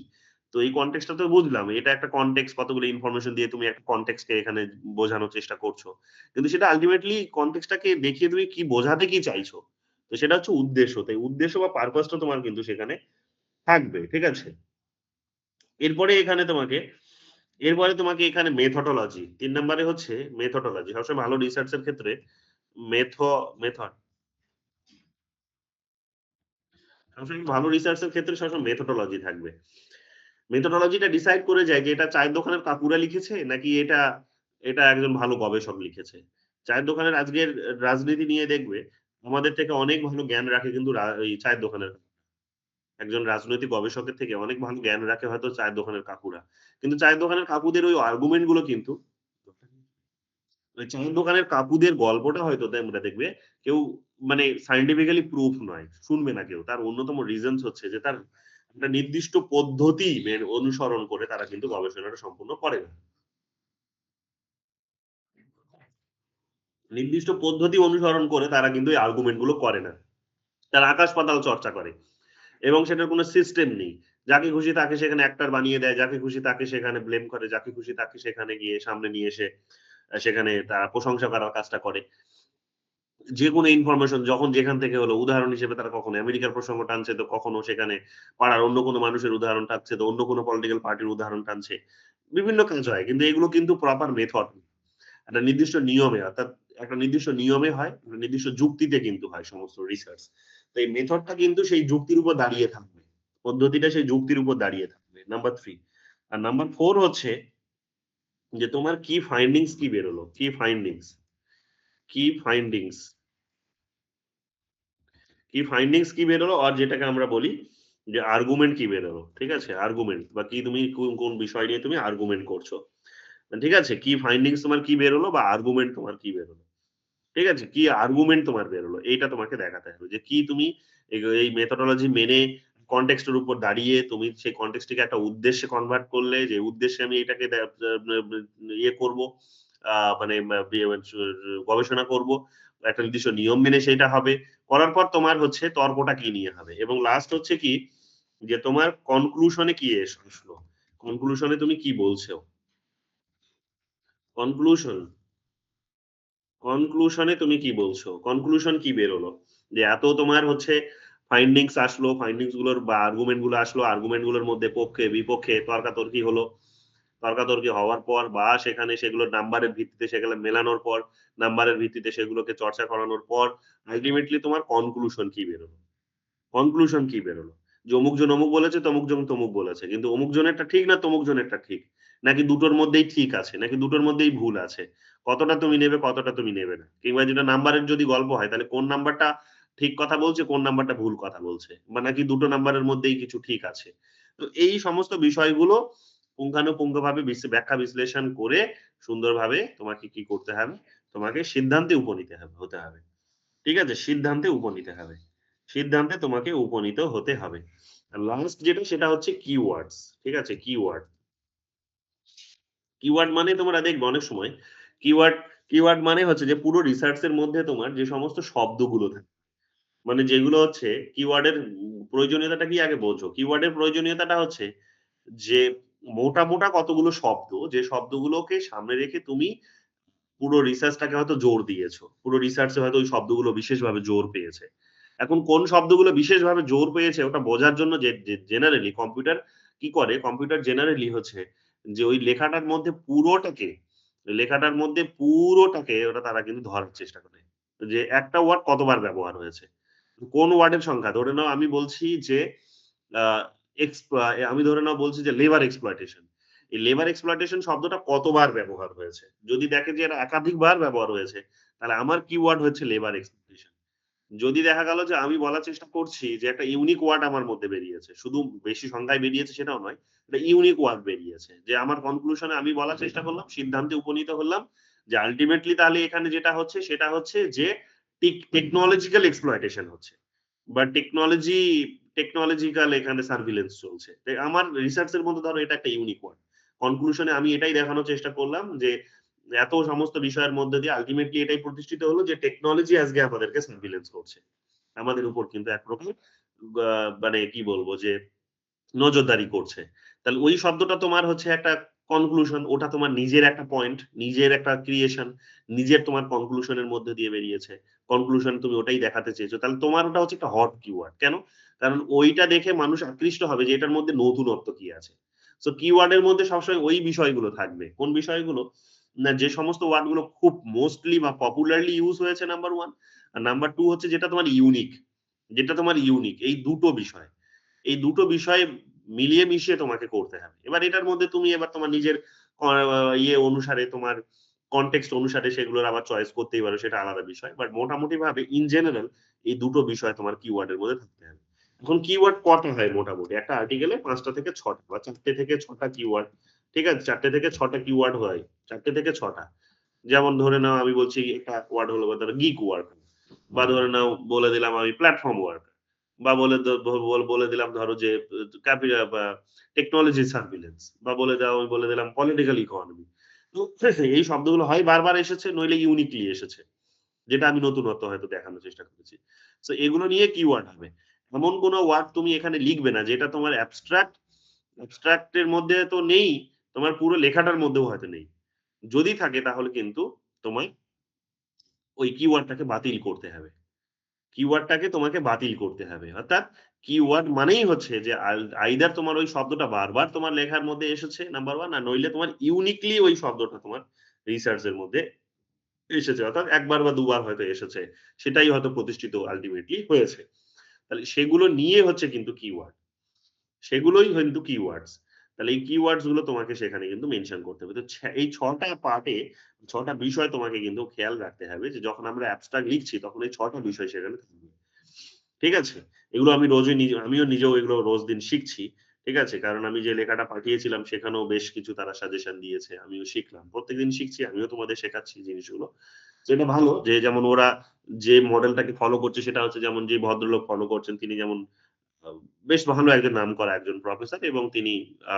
তো এই কনটেক্সট টা তো বুঝলাম। এটা একটা কনটেক্সট কতগুলো ইনফরমেশন দিয়ে তুমি একটা কনটেক্সট কে এখানে বোঝানোর চেষ্টা করছো। কিন্তু সেটা আল্টিমেটলি কনটেক্সট টাকে দেখিয়ে তুমি কি বোঝাতে কি চাইছো? তো সেটা হচ্ছে উদ্দেশ্য। তাই উদ্দেশ্য বা পারপাস টা তোমার কিন্তু সেখানে থাকবে। ঠিক আছে? এরপরে এখানে তোমাকে এরপরে তোমাকে এখানে মেথোডোলজি ৩ নাম্বারে হচ্ছে মেথোডোলজি। সবসময় ভালো রিসার্চ এর ক্ষেত্রে মেথো মেথড সবসময় ভালো রিসার্চ এর ক্ষেত্রে সবসময় মেথোডোলজি থাকবে। মেথোডোলজিটা ডিসাইড করে যায় যে এটা চায়ের দোকানের কাকুরা লিখেছে নাকি এটা একজন ভালো গবেষক লিখেছে। চায়ের দোকানের আজকের রাজনীতি নিয়ে দেখবে আমাদের থেকে অনেক ভালো জ্ঞান রাখে কিন্তু ওই চায়ের দোকানের একজন রাজনৈতিক গবেষকের থেকে অনেক ভালো জ্ঞান রাখে হয়তো চায়ের দোকানের কাকুরা। কিন্তু চায়ের দোকানের কাকুদের ওই আর্গুমেন্ট গুলো কিন্তু ওই চায়ের দোকানের কাকুদের গল্পটা হয়তো তোমরা দেখবে কেউ মানে সায়েন্টিফিক্যালি প্রুফ নয়। শুনবে না কেউ। তার অন্যতম রিজনস হচ্ছে যে তার একটা নির্দিষ্ট পদ্ধতি অনুসরণ করে তারা কিন্তু গবেষণাটা সম্পূর্ণ করে না। নির্দিষ্ট পদ্ধতি অনুসরণ করে তারা কিন্তু এই আর্গুমেন্ট গুলো করে না। তারা আকাশ পাতাল চর্চা করে এবং সেটার কোনো সিস্টেম নেই। যাকে খুশি তাকে সেখানে অ্যাক্টর বানিয়ে দেয়, যাকে খুশি তাকে সেখানে ব্লেম করে, যাকে খুশি তাকে সেখানে গিয়ে সামনে নিয়ে এসে সেখানে তারা প্রশংসা করার কাজটা করে। যেকোনো ইনফরমেশন যখন যেখান থেকে হলো উদাহরণ হিসেবে তারা কখনো আমেরিকার প্রসঙ্গ টানছে, তো কখনো সেখানে পাড়ার অন্য কোনো মানুষের উদাহরণ টানছে, তো অন্য কোনো পলিটিক্যাল পার্টির উদাহরণ টানছে। বিভিন্ন কাজ হয়। কিন্তু এগুলো কিন্তু প্রপার মেথড। একটা নির্দিষ্ট নিয়মে অর্থাৎ একটা নির্দিষ্ট নিয়মে হয়, একটা নির্দিষ্ট যুক্তিতে কিন্তু হয় সমস্ত রিসার্চ। তো এই মেথডটা কিন্তু সেই যুক্তির উপর দাঁড়িয়ে থাকবে। পদ্ধতিটা সেই যুক্তির উপর দাঁড়িয়ে থাকবে। নাম্বার ৩ আর নাম্বার ৪ হচ্ছে যে তোমার কি ফাইন্ডিংস কি বেরোলো? কি ফাইন্ডিংস কি ফাইন্ডিংস কি বেরোলো? আর যেটাকে আমরা বলি যে আর্গুমেন্ট কি বেরোলো। ঠিক আছে? আর্গুমেন্ট বা কি তুমি কোন বিষয় নিয়ে তুমি আর্গুমেন্ট করছো। ঠিক আছে? কি ফাইন্ডিংস তোমার কি বেরোলো বা আর্গুমেন্ট তোমার কি বেরোলো। ঠিক আছে? কি আর্গুমেন্ট তোমার বেরোলো এইটা তোমাকে দেখাতে হবে যে কি তুমি এই মেথোডোলজি মেনে কনটেক্সট এর উপর দাঁড়িয়ে তুমি সেই কনটেক্সটটিকে একটা উদ্দেশ্যে কনভার্ট করলে, যে উদ্দেশ্যে আমি এটাকে ইয়ে করব, মানে গবেষণা করব, একটা নির্দিষ্ট নিয়ম মেনে সেটা হবে। করার পর তোমার হচ্ছে তর্কটা কি নিয়ে হবে, এবং লাস্ট হচ্ছে কি, যে তোমার কনক্লুশন এ কি আসলো, কনক্লুশন এ তুমি কি বলছো, কনক্লুশন কনক্লুশনে তুমি কি বলছো? কনক্লুশন কি বেরোলো? যে এত তোমার হচ্ছে ফাইন্ডিংস আসলো, ফাইন্ডিংস গুলোর বা আর্গুমেন্ট গুলো আসলো, আর্গুমেন্ট গুলোর মধ্যে পক্ষে বিপক্ষে তর্কাতর্কি হলো। তর্কাতর্কি হওয়ার পর বা সেখানে সেগুলোর নাম্বারের ভিত্তিতে সেগুলো মেলানোর পর, নাম্বারের ভিত্তিতে সেগুলোকে চর্চা করানোর পর আল্টিমেটলি তোমার কনক্লুশন কি বেরোলো? কনক্লুশন কি বেরোলো? যে অমুক জন অমুক বলেছে, তমুক জন তমুক বলেছে। কিন্তু অমুক জনেরটা ঠিক না তমুক জনেরটা ঠিক। নাকি দুটোর মধ্যেই ঠিক আছে, নাকি দুটোর মধ্যেই ভুল আছে। কতটা তুমি নেবে, কতটা তুমি নেবে না। কিংবা যেটা নাম্বারের যদি গল্প হয়, তাহলে কোন নাম্বারটা ঠিক কথা বলছে, কোন নাম্বারটা ভুল কথা বলছে। বা নাকি দুটো নাম্বারের মধ্যেই কিছু ঠিক আছে। তো এই সমস্ত বিষয়গুলো পুঙ্খানুপুঙ্খভাবে ব্যাখ্যা বিশ্লেষণ করে সুন্দরভাবে তোমাকে কি করতে হবে? তোমাকে সিদ্ধান্তে উপনীত হতে হবে। ঠিক আছে? সিদ্ধান্তে উপনীত হবে। সিদ্ধান্তে তোমাকে উপনীত হতে হবে। আর লাস্ট যেটা সেটা হচ্ছে কিওয়ার্ডস। ঠিক আছে? কিওয়ার্ড। কিওয়ার্ড মানে তোমরা দেখবে অনেক সময় কিওয়ার্ড কিওয়ার্ড মানে হচ্ছে যে পুরো রিসার্চ এর মধ্যে তোমার যে সমস্ত শব্দগুলো থাকে। মানে যেগুলো হচ্ছে কিওয়ার্ডের প্রয়োজনীয়তাটা কি আগে বোঝো। কিওয়ার্ডের প্রয়োজনীয়তাটা হচ্ছে যে মোটা কতগুলো শব্দ, যে শব্দগুলোকে সামনে রেখে তুমি পুরো রিসার্চটাকে হয়তো জোর দিয়েছো। পুরো রিসার্চে হয়তো ওই শব্দগুলো বিশেষভাবে জোর পেয়েছে। এখন কোন শব্দগুলো বিশেষভাবে জোর পেয়েছে ওটা বোঝার জন্য জেনারেলি কম্পিউটার কি করে? কম্পিউটার জেনারেলি হচ্ছে যে ওই লেখাটার মধ্যে পুরোটাকে ওরা তারা কিন্তু ধরার চেষ্টা করে। যে একটা ওয়ার্ড কতবার ব্যবহার হয়েছে। কোন ওয়ার্ডের সংখ্যা? ধরে নাও আমি বলছি যে আ আমি ধরে নাও বলছি যে লেবার এক্সপ্লয়টেশন। এই লেবার এক্সপ্লয়টেশন শব্দটা কতবার ব্যবহার হয়েছে? যদি দেখে যে এটা একাধিকবার ব্যবহার হয়েছে, তাহলে আমার কিওয়ার্ড হচ্ছে লেবার এক্সপ্লয়টেশন। যদি দেখা গেল যে আমি বলার চেষ্টা করছি যে একটা ইউনিক ওয়ার্ড আমার মধ্যে বেরিয়েছে। শুধু বেশি সংখ্যায় বেরিয়েছে সেটাও নয়। একটা ইউনিক ওয়ার্ড বেরিয়েছে। যে আমার কনক্লুশন এ আমি বলার চেষ্টা করলাম, সিদ্ধান্তে উপনীত হলাম যে আল্টিমেটলি তাহলে এখানে যেটা হচ্ছে সেটা হচ্ছে যে টেকনোলজিক্যাল এক্সপ্লয়টেশন হচ্ছে। বা টেকনোলজিক্যাল এখানে সার্ভিলেন্স চলছে। আমার রিসার্চ এর মধ্যে ধরো এটা একটা ইউনিক ওয়ার্ড। কনক্লুশন এ আমি এটাই দেখানোর চেষ্টা করলাম যে এত সমস্ত বিষয়ের মধ্যে দিয়ে আল্টিমেটলি এটাই প্রতিষ্ঠিত হলো যে টেকনোলজি আজকে আমাদেরকে সার্ভিলেন্স করছে। আমাদের উপর কিন্তু এক প্রকার মানে কি বলবো যে নজরদারি করছে। তাহলে ওই শব্দটা তোমার হচ্ছে একটা কনক্লুশন, ওটা তোমার নিজের একটা পয়েন্ট, নিজের একটা ক্রিয়েশন, নিজের তোমার কনক্লুশন এর মধ্যে দিয়ে বেরিয়েছে। কনক্লুশন তুমি ওটাই দেখাতে চেয়েছো। তাহলে তোমার ওটা হচ্ছে একটা হট কিওয়ার্ড। কেন? কারণ ওইটা দেখে মানুষ আকৃষ্ট হবে যে এটার মধ্যে নতুনত্ব কি আছে। সো কিওয়ার্ড এর মধ্যে সবসময় ওই বিষয়গুলো থাকবে। কোন বিষয়গুলো? না, যে সমস্ত ওয়ার্ড গুলো খুব মোস্টলি বা পপুলারলি ইউস হয়েছে নাম্বার 1, আর নাম্বার 2 হচ্ছে যেটা তোমার ইউনিক। যেটা তোমার ইউনিক এই দুটো বিষয়। এই দুটো বিষয় মিলিয়ে মিশিয়ে তোমাকে করতে হবে। এবার এটার মধ্যে তুমি এবার তোমার নিজের অনুসারে তোমার কনটেক্সট অনুসারে সেগুলোর আবার চয়েস করতেই পারো, সেটা আলাদা বিষয়। বাট মোটামুটিভাবে ইন জেনারেল এই দুটো বিষয় তোমার কিওয়ার্ড এর মধ্যে থাকতে হবে। এখন কিওয়ার্ড কটা হয় মোটামুটি? একটা আর্টিকেলে ৫ টা থেকে ৬ টা বা ৪ টে থেকে ৬ টা কিওয়ার্ড। ঠিক আছে? ৪ টে থেকে ৬ টা কিওয়ার্ড হয়। ৪ টে থেকে ৬ টা। যেমন ধরে নাও আমি বলছি একটা ওয়ার্ড হলো ধরো গিগ ওয়ার্ক, বা ধরে নাও বলে দিলাম আমি প্ল্যাটফর্ম ওয়ার্ক, বা বলে দিলাম ধরো যে বা টেকনোলজি সার্ভিলেন্স, বা বলে দিলাম পলিটিক্যাল ইকোনমি। তো এই শব্দগুলো হয় বারবার এসেছে নইলে ইউনিকলি এসেছে। যেটা আমি নতুনত্ব হয়তো দেখানোর চেষ্টা করেছি। সো এগুলো নিয়ে কিওয়ার্ড হবে। এমন কোন ওয়ার্ড তুমি এখানে লিখবে না যেটা তোমার অ্যাবস্ট্রাক্ট এর মধ্যে তো নেই, তোমার পুরো লেখাটার মধ্যেও হয়তো নেই। যদি থাকে তাহলে কিন্তু তোমায় ওই কিওয়ার্ডটাকে বাতিল করতে হবে। কিওয়ার্ডটাকে তোমাকে বাতিল করতে হবে। অর্থাৎ কিওয়ার্ড মানেই হচ্ছে যে আইদার তোমার ওই শব্দটা বারবার তোমার লেখার মধ্যে এসেছে নাম্বার 1, আর নইলে তোমার ইউনিকলি ওই শব্দটা তোমার রিসার্চ এর মধ্যে এসেছে। অর্থাৎ ১ বার বা ২ বার হয়তো এসেছে। সেটাই হয়তো প্রতিষ্ঠিত আল্টিমেটলি হয়েছে। তাহলে সেগুলো নিয়ে হচ্ছে কিন্তু কিওয়ার্ড। সেগুলোই কিন্তু কিওয়ার্ডস। তাহলে এই কিওয়ার্ডস গুলো তোমাকে সেখানে কিন্তু মেনশন করতে হবে। তো এই ৬ টা পার্টে ৬ টা বিষয় তোমাকে কিন্তু খেয়াল রাখতে হবে যে যখন আমরা অ্যাবস্ট্রাক্ট লিখছি তখন এই ৬ টা বিষয় সেখানে থাকবে। ঠিক আছে? এগুলো আমিও নিজেও এগুলো রোজ দিন শিখছি। ঠিক আছে? কারণ আমি যে লেখাটা পাঠিয়েছিলাম সেখানেও বেশ কিছু তারা সাজেশন দিয়েছে। আমিও শিখলাম। প্রত্যেকদিন শিখছি, আমিও তোমাদের শেখাচ্ছি জিনিসগুলো। যেটা ভালো যে যেমন ওরা যে মডেলটাকে ফলো করছে সেটা হচ্ছে যেমন যে ভদ্রলোক ফলো করছেন তিনি যেমন আ বেশ ভালো একজন নামকরা একজন প্রফেসর এবং তিনি আ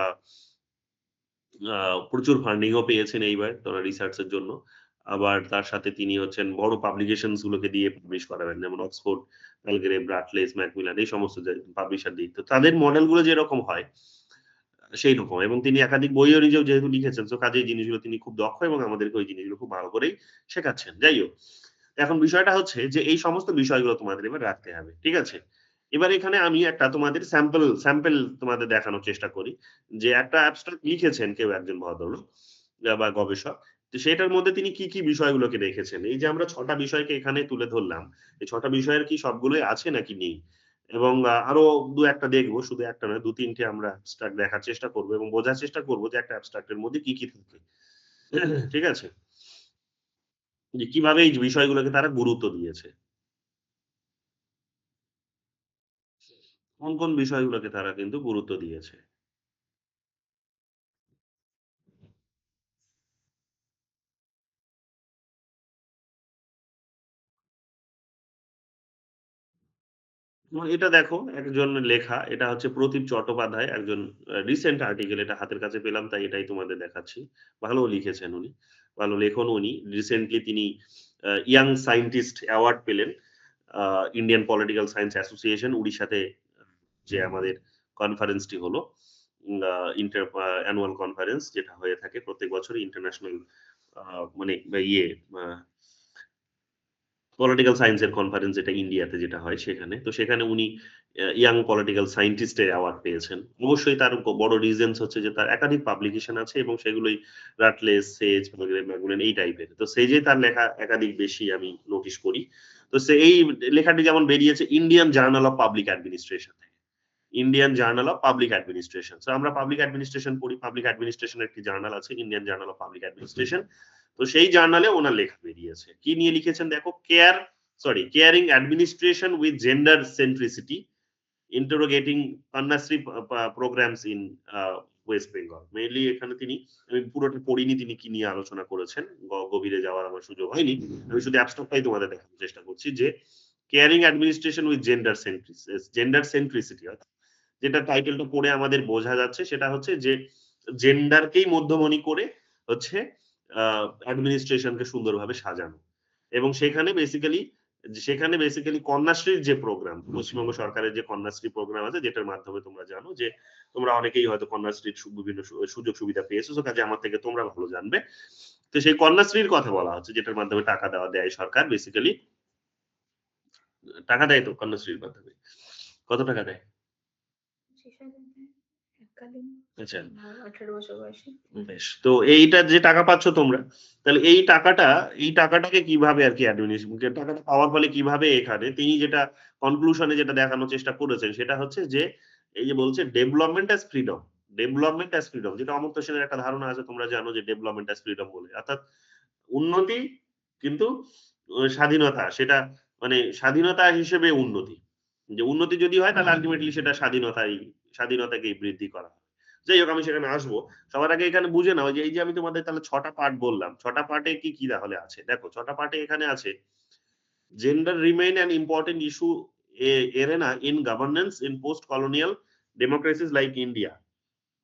আ প্রচুর ফান্ডিং ও পেয়েছেন এইবার ওনার রিসার্চ এর জন্য। আবার তার সাথে তিনি হচ্ছেন বড় পাবলিকেশনস গুলোকে দিয়ে পাবলিশ করাবেন। যেমন অক্সফোর্ড, প্যালগ্রে, বার্টলেস, ম্যাকমিলান এই সমস্ত যে পাবলিশার দিয়ে। তো তাদের মডেল গুলো যেরকম হয় সেইরকম এবং তিনি একাধিক বইও নিজেও যেহেতু লিখেছেন সো কাজেই জিনিসগুলো তিনি খুব দক্ষ এবং আমাদেরকে ওই জিনিসগুলো খুব ভালো করেই শেখাচ্ছেন। যাই হোক। এখন বিষয়টা হচ্ছে যে এই সমস্ত বিষয়গুলো তোমাদের এবার রাখতে হবে। ঠিক আছে? এবার এখানে আমি একটা তোমাদের স্যাম্পল তোমাদের দেখানোর চেষ্টা করি। যে একটা অ্যাবস্ট্রাক্ট লিখেছেন কেউ একজন ভদ্রলোক বা গবেষক। তো সেটার মধ্যে তিনি কি বিষয়গুলোকে রেখেছেন। এই যে আমরা ৬ টা বিষয়কে এখানে তুলে ধরলাম। এই ৬ টা বিষয়ের কি সবগুলোই আছে নাকি নেই? এবং আরো ২-১ টা দেখব। শুধু একটা নয় ২-৩ টে আমরা অ্যাবস্ট্রাক্ট দেখার চেষ্টা করব এবং বোঝার চেষ্টা করব যে একটা অ্যাবস্ট্রাক্ট এর মধ্যে কি থাকে। ঠিক আছে? যে কিভাবে এই বিষয়গুলোকে তারা গুরুত্ব দিয়েছে। কোন বিষয়গুলোকে তারা কিন্তু গুরুত্ব দিয়েছে। এবং এটা দেখো একজন লেখা, এটা হচ্ছে প্রদীপ চট্টোপাধ্যায় একজন রিসেন্ট আর্টিকেল এটা হাতের কাছে পেলাম তাই এটাই তোমাদের দেখাচ্ছি। ভালো লিখেছেন উনি। ভালো লেখন উনি। রিসেন্টলি তিনি ইয়াং সায়েন্টিস্ট অ্যাওয়ার্ড পেলেন। আ ইন্ডিয়ান পলিটিক্যাল সায়েন্স অ্যাসোসিয়েশন উড়িষ্যাতে যে আমাদের কনফারেন্সটি হলো। আ অ্যানুয়াল কনফারেন্স যেটা হয়ে থাকে প্রত্যেক বছরই ইন্টারন্যাশনাল আ মানে ইয়ে আ পলিটিক্যাল সায়েন্স এর কনফারেন্স যেটা ইন্ডিয়াতে যেটা হয় সেখানে। তো সেখানে উনি ইয়াং পলিটিক্যাল সায়েন্টিস্ট এর অ্যাওয়ার্ড পেয়েছেন। অবশ্যই তার বড় রিজনস হচ্ছে যে তার একাধিক পাবলিকেশন আছে এবং সেগুলোই রাটলেস, সেজ, ম্যাকমিলান এই টাইপের। তো সেজে তার লেখা একাধিক বেশি আমি নোটিস করি। তো এই লেখাটি যেমন বেরিয়েছে Indian journal of public administration থেকে। Indian journal of public administration. So আমরা পাবলিক অ্যাডমিনিস্ট্রেশন পড়ি। পাবলিক অ্যাডমিনিস্ট্রেশন এর একটি জার্নাল আছে Indian journal of public administration. তো সেই জার্নালে উনার লেখা বেরিয়েছে। কি নিয়ে লিখেছেন দেখো caring administration with gender centricity interrogating Kanyashree programmes in West Bengal. Mainly এখানে তিনি আমি পুরোটা পড়িনি তিনি কি নিয়ে আলোচনা করেছেন। গভীরে যাওয়ার আমার সুযোগ হয়নি। আমি শুধু অ্যাবস্ট্রাক্টটাই তোমাদের দেখানোর চেষ্টা করছি যে কেয়ারিং অ্যাডমিনিস্ট্রেশন উইথ জেন্ডার সেন্ট্রিসিটি যেটা টাইটেলটা পড়ে আমাদের বোঝা যাচ্ছে সেটা হচ্ছে যে জেন্ডারকেই মধ্যমণি করে হচ্ছে অ্যাডমিনিস্ট্রেশনকে সুন্দরভাবে সাজানো। এবং সেখানে বেসিক্যালি কন্যাশ্রীর যে প্রোগ্রাম, পশ্চিমবঙ্গ সরকারের যে কন্যাশ্রী প্রোগ্রাম আছে যেটার মাধ্যমে তোমরা জানো যে তোমরা অনেকেই হয়তো কন্যাশ্রীর বিভিন্ন সুযোগ সুবিধা পেয়েছো। সো কাজে আমার থেকে তোমরা ভালো জানবে। তো সেই কন্যাশ্রীর কথা বলা হচ্ছে যেটার মাধ্যমে টাকা দেয় সরকার বেসিক্যালি। টাকা দেয় তো কন্যাশ্রীর মাধ্যমে। কত টাকা দেয়? আচ্ছা। 18 বছর বয়সী। বেশ। তো এইটা যে টাকা পাচ্ছ তোমরা, তাহলে এই টাকাটাকে কিভাবে আরকি টাকাটা পাওয়ার ফলে কিভাবে এখানে তিনি যেটা কনক্লুশন এ যেটা দেখানোর চেষ্টা করেছেন সেটা হচ্ছে যে, এই যে বলছে development as freedom. Development as freedom যেটা অমর্ত্য সেনের একটা ধারণা আছে তোমরা জানো যে ডেভেলপমেন্ট অ্যাজ ফ্রিডম বলে। অর্থাৎ উন্নতি কিন্তু স্বাধীনতা সেটা মানে স্বাধীনতা হিসেবে উন্নতি। যে উন্নতি যদি হয় তাহলে আল্টিমেটলি সেটা স্বাধীনতাকেই বৃদ্ধি করা। যাই হোক আমি সেখানে আসবো। সবার আগে এখানে বুঝে নাও যে এই যে আমি তোমাদের তাহলে ৬ টা পার্ট বললাম। ৬ টা পার্টে কি তাহলে আছে? দেখো ৬ টা পার্টে এখানে আছে gender remain an important issue arena in governance in post-colonial democracies like India.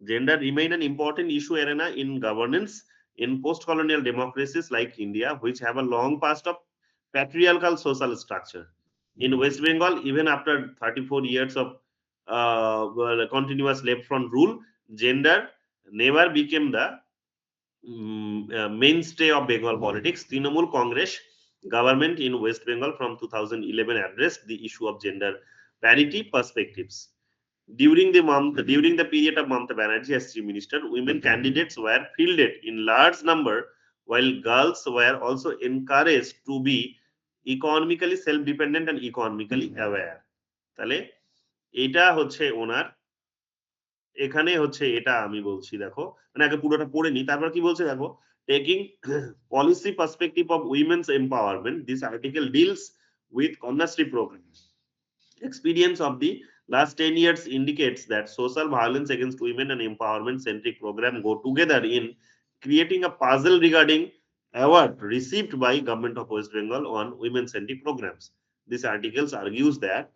Gender remain an important issue arena in governance in post-colonial democracies like India, which have a long past of patriarchal social structure. In West Bengal, even after 34 years of continuous left front rule, gender never became the mainstay of Bengal politics. Trinamool Congress government in West Bengal from 2011 addressed the issue of gender parity perspectives. During the period of Mamata Banerjee as Chief Minister, women candidates were fielded in large number, while girls were also encouraged to be economically self-dependent and economically aware. তাহলে এটা হচ্ছে ওনার এখানে হচ্ছে এটা আমি বলছি দেখো মানে আগে পুরোটা পড়ে নি তারপর কি বলছে দেখো taking policy perspective of women's empowerment this article deals with Kanyashree programme experience of the Last 10 years indicates that social violence against women and empowerment centric program go together in creating a puzzle regarding award received by government of West Bengal on women centric programs. This article argues that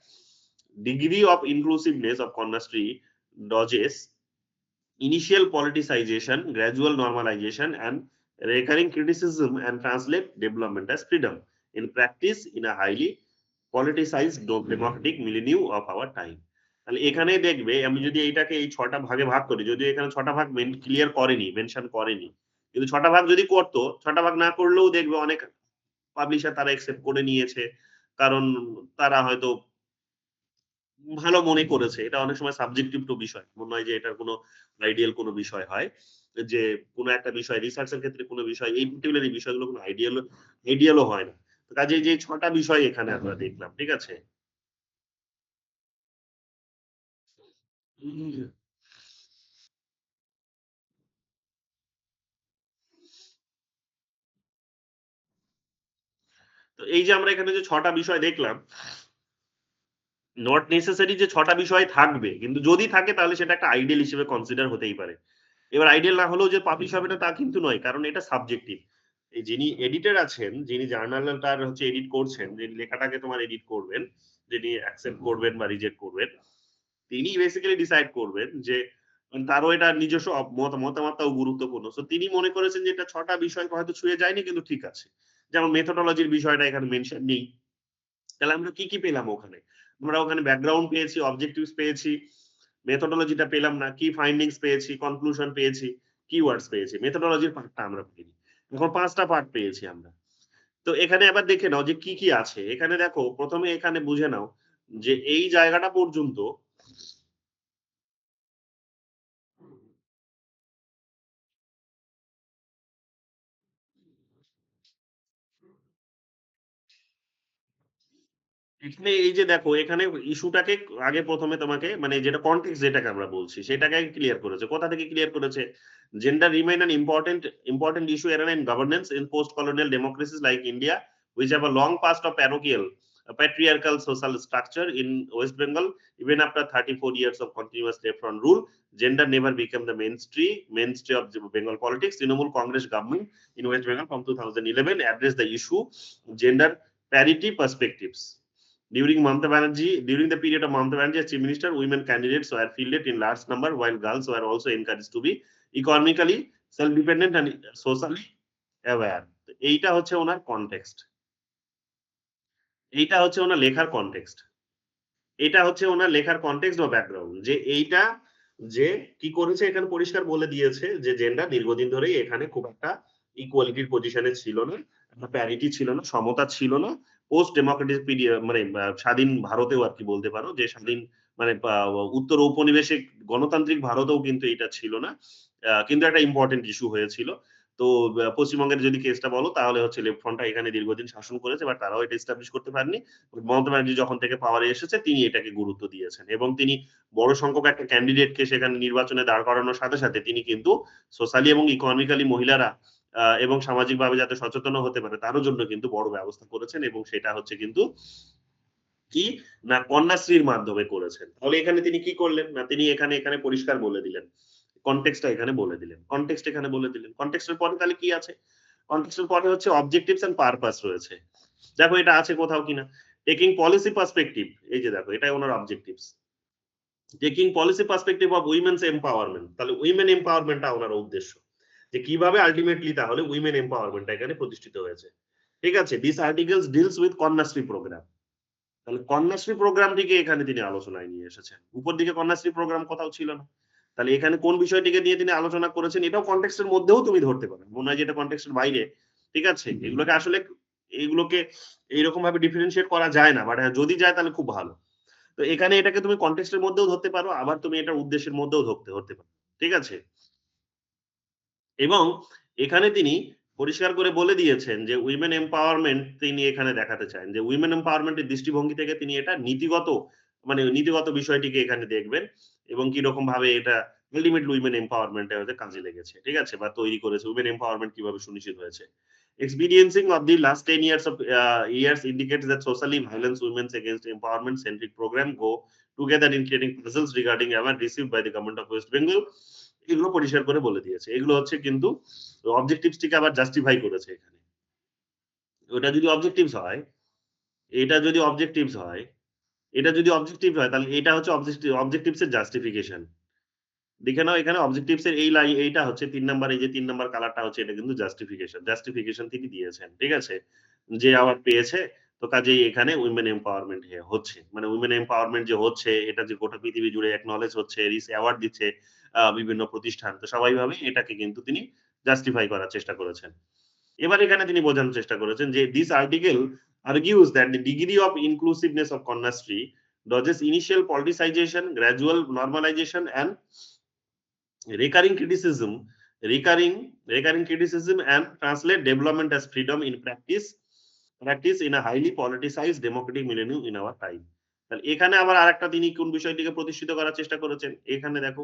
degree of inclusiveness of Kanyastree dodges initial politicization, gradual normalization, and recurring criticism and translate development as freedom in practice in a highly politicized democratic milieu of our time. তাহলে এখানে দেখবে আমি যদি এইটাকে এই ছটা ভাগে ভাগ করি, যদিও এখানে ছটা ভাগ ক্লিয়ার করেনি, মেনশন করেনি, কিন্তু ছটা ভাগ যদি করতো, ছটা ভাগ না করলেও দেখবে অনেক পাবলিশার তারা একসেপ্ট করে নিয়েছে। কারণ তারা হয়তো ভালো মনে করেছে। এটা অনেক সময় সাবজেক্টিভ টু বিষয়। মনে হয় যে এটার কোনো আইডিয়াল কোনো বিষয় হয়। যে কোনো একটা বিষয় রিসার্চ এর ক্ষেত্রে কোনো বিষয় এই পার্টিকুলার এই বিষয়গুলো কোনো আইডিয়াল ও হয় না। তো কাজেই যে ৬ টা বিষয় এখানে আমরা দেখলাম। ঠিক আছে? তো এই যে আমরা এখানে যে ৬ টা বিষয় দেখলাম, নট নেসেসারি যে ৬ টা বিষয় থাকবে। কিন্তু যদি থাকে তাহলে সেটা একটা আইডিয়াল হিসেবে কনসিডার হতেই পারে। এবার আইডিয়াল না হলেও যে পাবলিশ হবে না তা কিন্তু নয়। কারণ এটা সাবজেক্টিভ। এই যিনি এডিটর আছেন, যিনি জার্নালটার হচ্ছে এডিট করছেন, যিনি লেখাটাকে তোমার এডিট করবেন, যিনি অ্যাকসেপ্ট করবেন বা রিজেক্ট করবেন, তিনি বেসিক্যালি ডিসাইড করবেন যে তারও এটা নিজস্ব মতামতটাও গুরুত্বপূর্ণ। সো তিনি মনে করেছেন যে এটা ৬ টা বিষয় হয়তো ছুঁয়ে যায়নি কিন্তু ঠিক আছে। যেমন মেথোডোলজির বিষয়টা এখানে মেনশন নেই। তাহলে আমরা কি পেলাম ওখানে? আমরা ওখানে ব্যাকগ্রাউন্ড পেয়েছি, অবজেক্টিভস পেয়েছি, মেথোডোলজিটা পেলাম না। কি ফাইন্ডিংস পেয়েছি, কনক্লুশন পেয়েছি, কিওয়ার্ডস পেয়েছি। মেথোডোলজির পার্টটা আমরা পাইনি। এখন ৫ টা পার্ট পেয়েছি আমরা। তো এখানে আবার দেখে নাও যে কি আছে। এখানে দেখো ১ম এ এখানে বুঝে নাও যে এই জায়গাটা পর্যন্ত এখানে এই যে দেখো এখানে ইস্যুটাকে আগে ১ম এ তোমাকে মানে যেটা কনটেক্সট যেটাকে আমরা বলছি সেটাকে আগে ক্লিয়ার করেছে। কোথা থেকে ক্লিয়ার করেছে? Gender remain an important issue arena in governance in post-colonial democracies like India, which have a long past of patriarchal social structure in West Bengal. Even after 34 years of continuous left-front rule, gender never became the mainstay of the Bengal politics. Trinamool Congress government in West Bengal from 2011 addressed the issue gender parity perspectives. During the period of Mamata Banerjee as Chief Minister, women candidates were fielded in large number, while girls were also encouraged to be economically self-dependent and socially aware. এইটা হচ্ছে ওনার context. এইটা হচ্ছে ওনার লেখার context. এটা হচ্ছে ওনার লেখার context বা background. যে এইটা যে কি করেছে এখানে পরিষ্কার বলে দিয়েছে যে জেন্ডার দীর্ঘদিন ধরেই এখানে খুব একটা ইকুয়ালিটির পজিশনে ছিল না। একটা প্যারিটি ছিল না, সমতা ছিল না। পোস্ট ডেমোক্রেটিক মানে স্বাধীন ভারতেও আরকি বলতে পারো যে স্বাধীন মানে উত্তর ঔপনিবেশিক গণতান্ত্রিক ভারতেও কিন্তু এটা ছিল না। কিন্তু একটা ইম্পোর্টেন্ট ইস্যু হয়েছিল। তো পশ্চিমবঙ্গের যদি কেসটা বলো তাহলে হচ্ছে লেফট ফ্রন্টটা এখানে দীর্ঘদিন শাসন করেছে বাট তারাও এটা এস্টাবলিশ করতে পারেনি। মমতা ব্যানার্জি যখন থেকে পাওয়ারে এসেছে তিনি এটাকে গুরুত্ব দিয়েছেন এবং তিনি বড় সংখ্যক একটা ক্যান্ডিডেটকে সেখানে নির্বাচনে দাঁড় করানোর সাথে, সাথে তিনি কিন্তু সোশ্যালি এবং ইকোনমিক্যালি মহিলারা এবং সামাজিকভাবে যাতে সচেতন হতে পারে তারও জন্য কিন্তু বড় ব্যবস্থা করেছেন এবং সেটা হচ্ছে কিন্তু কি না কন্যাশ্রীর মাধ্যমে করেছেন। তাহলে এখানে তিনি কি করলেন? না তিনি এখানে পরিষ্কার বলে দিলেন। কনটেক্সটটা এখানে বলে দিলেন। কনটেক্সট এখানে বলে দিলেন। কনটেক্সট এর পরে তাহলে কি আছে? কনটেক্সট এর পরে হচ্ছে অবজেক্টিভস অ্যান্ড পারপাস রয়েছে। দেখো এটা আছে কোথাও কিনা? টেকিং পলিসি পার্সপেক্টিভ এই যে দেখো এটাই ওনার objectives. Taking policy perspective of women's empowerment তাহলে উইমেন এম্পাওয়ারমেন্টটা ওনার উদ্দেশ্য। যে কিভাবে আল্টিমেটলি তাহলে উইমেন এম্পাওয়ারমেন্টটা এখানে প্রতিষ্ঠিত হয়েছে। ঠিক আছে? This articles deals with Kanyashree programme. তাহলে কন্যাশ্রী প্রোগ্রামটিকে এখানে তিনি আলোচনায় নিয়ে এসেছেন। উপর দিকে কন্যাশ্রী প্রোগ্রাম কোথাও ছিল না। তাহলে এখানে কোন বিষয়টিকে নিয়ে তিনি আলোচনা করেছেন এটাও কনটেক্সট এর মধ্যেও তুমি ধরতে পারো। মনে হয় যে এটা কনটেক্সট এর বাইরে। ঠিক আছে? এগুলোকে আসলে এইগুলোকে এইরকম ভাবে ডিফারেনশিয়েট করা যায় না। বাট হ্যাঁ, যদি যায় তাহলে খুব ভালো। তো এখানে এটাকে তুমি কনটেক্সট এর মধ্যেও ধরতে পারো, আবার তুমি এটার উদ্দেশ্যের মধ্যেও ধরতে পারো। ঠিক আছে? এবং এখানে তিনি পরিষ্কার করে বলে দিয়েছেন যে উইমেন এম্পাওয়ারমেন্ট তিনি এখানে দেখাতে চান। যে উইমেন এম্পাওয়ারমেন্ট এর দৃষ্টিভঙ্গি থেকে তিনি এটা নীতিগত মানে নীতিগত বিষয়টিকে এখানে দেখবেন এবং কিরকম ভাবে এটা আল্টিমেটলি উইমেন এম্পাওয়ারমেন্ট এ ওদের কাজে লেগেছে। ঠিক আছে? বা তৈরি করেছে। উইমেন এম্পাওয়ারমেন্ট কিভাবে সুনিশ্চিত হয়েছে। Experiencing of the last 10 years of years indicates that socially violence women's against empowerment centric program go together in creating puzzles regarding award received by the government of West Bengal. এগুলো পরিষ্কার করে বলে দিয়েছে। এগুলো হচ্ছে কিন্তু অবজেক্টিভস টিকে আবার জাস্টিফাই করেছে এখানে। ওটা যদি অবজেক্টিভস হয়, এটা যদি অবজেক্টিভস হয়, এটা যদি অবজেক্টিভ হয় তাহলে এটা হচ্ছে অবজেক্টিভস এর জাস্টিফিকেশন। দেখে নাও এখানে অবজেক্টিভস এর এইটা হচ্ছে ৩ নাম্বার এই যে ৩ নাম্বার কালারটা হচ্ছে এটা কিন্তু জাস্টিফিকেশন। জাস্টিফিকেশন তিনি দিয়েছেন। ঠিক আছে? যে অ্যাওয়ার্ড পেয়েছে তো কাজেই এখানে উইমেন এম্পাওয়ারমেন্ট হচ্ছে। মানে উইমেন এম্পাওয়ারমেন্ট যে হচ্ছে এটা যে গোটা পৃথিবী জুড়ে একনলেজ হচ্ছে, অ্যাওয়ার্ড দিচ্ছে বিভিন্ন প্রতিষ্ঠান। তো স্বাভাবিকভাবেই এটাকে কিন্তু তিনি জাস্টিফাই করার চেষ্টা করেছেন। এবার এখানে তিনি বোঝানোর চেষ্টা করেছেন যে this article argues that the degree of inclusiveness of Kanyastree dodges initial politicization, gradual normalization and recurring criticism recurring criticism and translate development as freedom in practice in a highly politicized democratic millennium in our time. তাহলে এখানে আবার আরেকটা তিনি কোন বিষয়টিকে প্রতিষ্ঠিত করার চেষ্টা করেছেন এখানে দেখো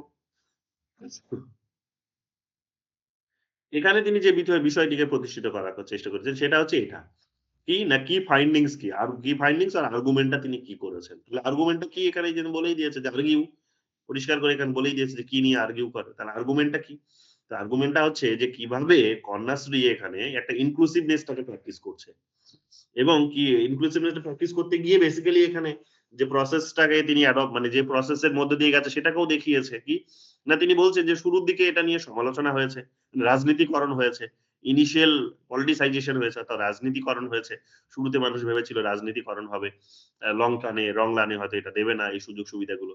এখানে তিনি যে বিষয়টিকে প্রতিষ্ঠিত করার চেষ্টা করেছেন সেটা হচ্ছে এটা কি না কি ফাইন্ডিংস কি আর কি ফাইন্ডিংস আর আর্গুমেন্টটা তিনি কি করেছেন তাহলে আর্গুমেন্টটা কি এখানে এই যে বলেই দিয়েছে যে আর্গিউ পরিষ্কার করে এখানে বলেই দিয়েছে যে কি নিয়ে আর্গিউ করে তাহলে আর্গুমেন্টটা কি তো আর্গুমেন্টটা হচ্ছে যে কিভাবে কন্যাশ্রী এখানে একটা ইনক্লুসিভনেসটাকে প্র্যাকটিস করছে এবং কি ইনক্লুসিভনেসটা প্র্যাকটিস করতে গিয়ে বেসিক্যালি এখানে যে প্রসেসটাকে তিনি মানে যে প্রসেসের মধ্যে দিয়ে গেছে সেটাকেও দেখিয়েছে কি না তিনি বলছেন যে শুরুর দিকে এটা নিয়ে সমালোচনা হয়েছে রাজনীতিকরণ হয়েছে ইনিশিয়াল পলিটিসাইজেশন হয়েছে অর্থাৎ রাজনীতিকরণ হয়েছে শুরুতে মানুষ ভেবেছিল রাজনীতিকরণ হবে রং লানে হয়তো এটা দেবে না এই সুযোগ সুবিধাগুলো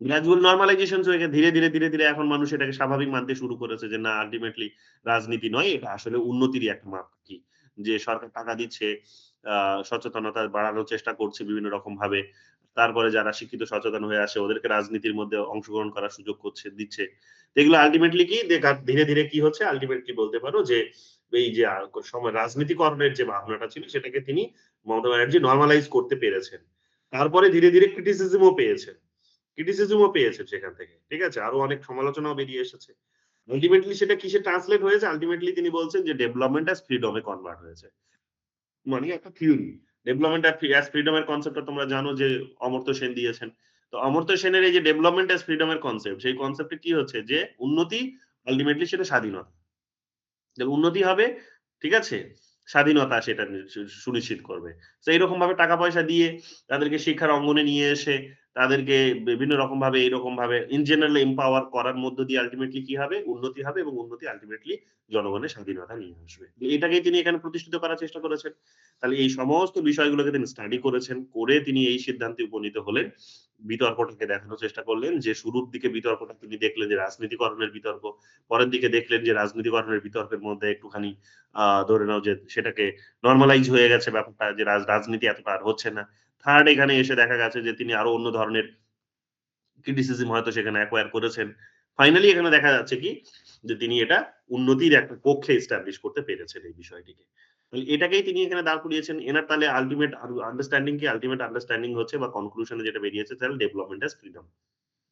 গ্রাজুয়াল নরমালাইজেশন হয়ে ধীরে ধীরে এখন মানুষ এটাকে স্বাভাবিক মানতে শুরু করেছে যে না আল্টিমেটলি রাজনীতি নয় এটা আসলে উন্নতিরই একটা মাপকাঠি। যে সরকার টাকা দিচ্ছে, সচেতনতা বাড়ানোর চেষ্টা করছে বিভিন্ন রকম ভাবে। তারপরে যারা শিক্ষিত সচেতন হয়ে আসে ওদেরকে রাজনীতির মধ্যে অংশগ্রহণ করার সুযোগ দিচ্ছে। তো এগুলো আল্টিমেটলি কি ধীরে ধীরে কি হচ্ছে আল্টিমেটলি বলতে পারো যে এই যে সময় রাজনীতিকরণের যে ভাবনাটা ছিল সেটাকে তিনি মমতা ব্যানার্জি নরমালাইজ করতে পেরেছেন। তারপরে ধীরে ধীরে ক্রিটিসিজম ও পেয়েছেন। ক্রিটিসিজমও পেয়েছে সেখান থেকে। ঠিক আছে? আরো অনেক সমালোচনাও বেরিয়ে এসেছে। আল্টিমেটলি সেটা কিসে ট্রান্সলেট হয়েছে? আল্টিমেটলি তিনি বলছেন যে ডেভেলপমেন্ট অ্যাজ ফ্রিডম এ কনভার্ট হয়েছে। মানে একটা থিওরি। ডেভেলপমেন্ট অ্যাজ ফ্রিডম এর কনসেপ্টটা তোমরা জানো যে অমর্ত্য সেন দিয়েছেন। তো অমর্ত্য সেনের এই যে ডেভেলপমেন্ট অ্যাজ ফ্রিডম এর কনসেপ্ট, সেই কনসেপ্টে কি হচ্ছে যে উন্নতি আল্টিমেটলি সেটা স্বাধীনতা। উন্নতি হবে, ঠিক আছে? স্বাধীনতা সেটা সুনিশ্চিত করবে। তো এইরকম ভাবে টাকা পয়সা দিয়ে তাদেরকে শিক্ষার অঙ্গনে নিয়ে এসে তাদেরকে বিভিন্ন রকম ভাবে এইরকম ভাবে ইন জেনারেল এম্পাওয়ার করার মধ্য দিয়ে আল্টিমেটলি কি হবে? উন্নতি হবে এবং উন্নতি আল্টিমেটলি জনগণের স্বাধীনতা নিয়ে আসবে। এটাকেই তিনি এখানে প্রতিষ্ঠিত করার চেষ্টা করেছেন। তাহলে এই সমস্ত বিষয়গুলোকে তিনি স্টাডি করেছেন। করে তিনি এই সিদ্ধান্তে উপনীত হলেন। বিতর্কটাকে দেখানোর চেষ্টা করলেন যে শুরুর দিকে বিতর্কটা তিনি দেখলেন যে রাজনীতিকরণের বিতর্ক। পরের দিকে দেখলেন যে রাজনীতিকরণের বিতর্কের মধ্যে একটুখানি ধরে নাও যে সেটাকে নরমালাইজ হয়ে গেছে ব্যাপারটা যে রাজনীতি এতটা আর হচ্ছে না। থার্ড এখানে এসে দেখা গেছে যে তিনি আরো অন্য ধরনের ক্রিটিসিজম হয়তো সেখানে অ্যাকোয়ার করেছেন। ফাইনালি এখানে দেখা যাচ্ছে কি যে তিনি এটা উন্নতির একটা পক্ষে এস্টাবলিশ করতে পেরেছেন এই বিষয়টিকে। তাহলে এটাকেই তিনি এখানে দাঁড় করিয়েছেন। এনার তাহলে আল্টিমেট আন্ডারস্ট্যান্ডিং কি? আল্টিমেট আন্ডারস্ট্যান্ডিং হচ্ছে বা কনক্লুশন এ যেটা বেরিয়েছে তাহলে ডেভেলপমেন্ট অ্যাজ ফ্রিডম।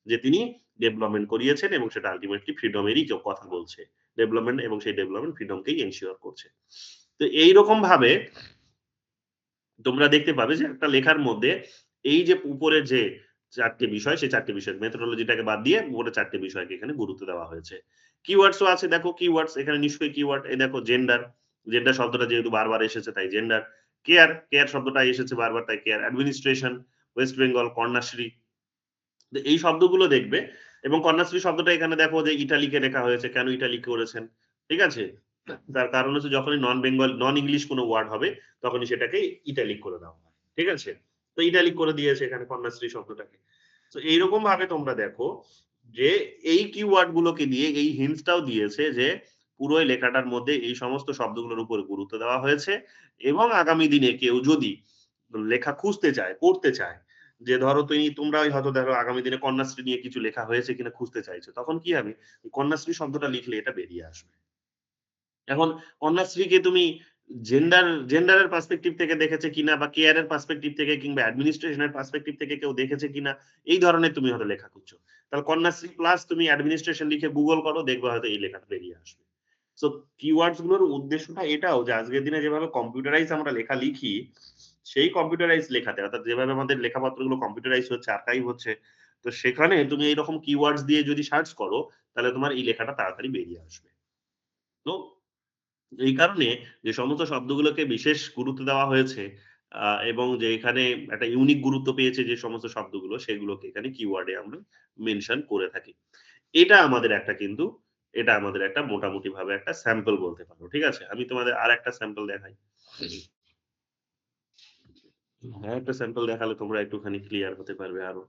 যে তিনি ডেভেলপমেন্ট করিয়েছেন এবং সেটা আল্টিমেটলি ফ্রিডম এরই কথা বলছে। ডেভেলপমেন্ট এবং সেই ডেভেলপমেন্ট ফ্রিডম কেই এনশিওর করছে। তো এইরকম ভাবে তোমরা দেখতে পাবে যে একটা লেখার মধ্যে এই যে উপরে যে ৪ টে বিষয় সেই ৪ টে বিষয় মেথোডোলজিটাকে বাদ দিয়ে উপরে ৪ টে বিষয়কে এখানে গুরুত্ব দেওয়া হয়েছে। কিওয়ার্ডস ও আছে দেখো কিওয়ার্ডস এখানে নিশ্চয়ই কিওয়ার্ড এই দেখো জেন্ডার, জেন্ডার শব্দটা যেহেতু বারবার এসেছে তাই জেন্ডার। কেয়ার শব্দটা এসেছে বারবার তাই care. Administration, West Bengal, Kanyashree. তো এই শব্দগুলো দেখবে এবং কন্যাশ্রী শব্দটা এখানে দেখো যে ইটালিকে লেখা হয়েছে। কেন ইটালিক করেছেন? ঠিক আছে? তার কারণ হচ্ছে যখনই নন ইংলিশ কোন ওয়ার্ড হবে তখনই সেটাকে ইটালিক করে দেওয়া হয়। ঠিক আছে? তো ইটালিক করে দিয়েছে এখানে কন্যাশ্রী শব্দটাকে। তো এইরকম ভাবে তোমরা দেখো যে এই কিওয়ার্ড গুলোকে দিয়ে এই হিন্টস টাও দিয়েছে যে পুরো এই লেখাটার মধ্যে এই সমস্ত শব্দগুলোর উপর গুরুত্ব দেওয়া হয়েছে এবং আগামী দিনে কেউ যদি লেখা খুঁজতে চায়, পড়তে চায় যে ধরো তোমরাই হয়তো ধরো আগামী দিনে কন্যাশ্রী নিয়ে কিছু লেখা হয়েছে কিনা খুঁজতে চাইছো। তখন কি হবে? কন্যাশ্রী শব্দটা লিখলে এটা বেরিয়ে আসবে। এখন কন্যাশ্রীকে তুমি জেন্ডার এর পার্সপেক্টিভ থেকে দেখেছে কিনা বা কেয়ার এর পার্সপেক্টিভ থেকে কিংবা অ্যাডমিনিস্ট্রেশন এর পার্সপেক্টিভ থেকে কেউ দেখেছে কিনা এই ধরনের তুমি হয়তো লেখা খুঁজছো। তাহলে কন্যাশ্রী প্লাস তুমি অ্যাডমিনিস্ট্রেশন লিখে গুগল করো দেখবে হয়তো এই লেখাটা বেরিয়ে আসবে। সো কিওয়ার্ডস গুলোর উদ্দেশ্যটা এটাও যে আজকের দিনে যেভাবে কম্পিউটারাইজ আমরা লেখা লিখি, সেই কম্পিউটারাইজ লেখাতে অর্থাৎ যেভাবে আমাদের লেখাপত্রগুলো কম্পিউটারাইজ হচ্ছে, আর্কাইভ হচ্ছে, তো সেখানে তুমি এইরকম কিওয়ার্ডস দিয়ে যদি সার্চ করো, তাহলে তোমার এই লেখাটা তাড়াতাড়ি বেরিয়ে আসবে। তো এই কারণে যে সমস্ত শব্দগুলোকে বিশেষ গুরুত্ব দেওয়া হয়েছে এবং যে এখানে একটা ইউনিক গুরুত্ব পেয়েছে যে সমস্ত শব্দগুলো, সেগুলোকে এখানে কিওয়ার্ডে আমরা মেনশন করে থাকি। এটা আমাদের একটা কিন্তু এটা আমাদের একটা মোটামুটি ভাবে একটা স্যাম্পল বলতে পারো। ঠিক আছে? আমি তোমাদের আরেকটা স্যাম্পল দেখাই। আরেকটা স্যাম্পল দেখালে তোমরা একটুখানি ক্লিয়ার হতে পারবে আরো।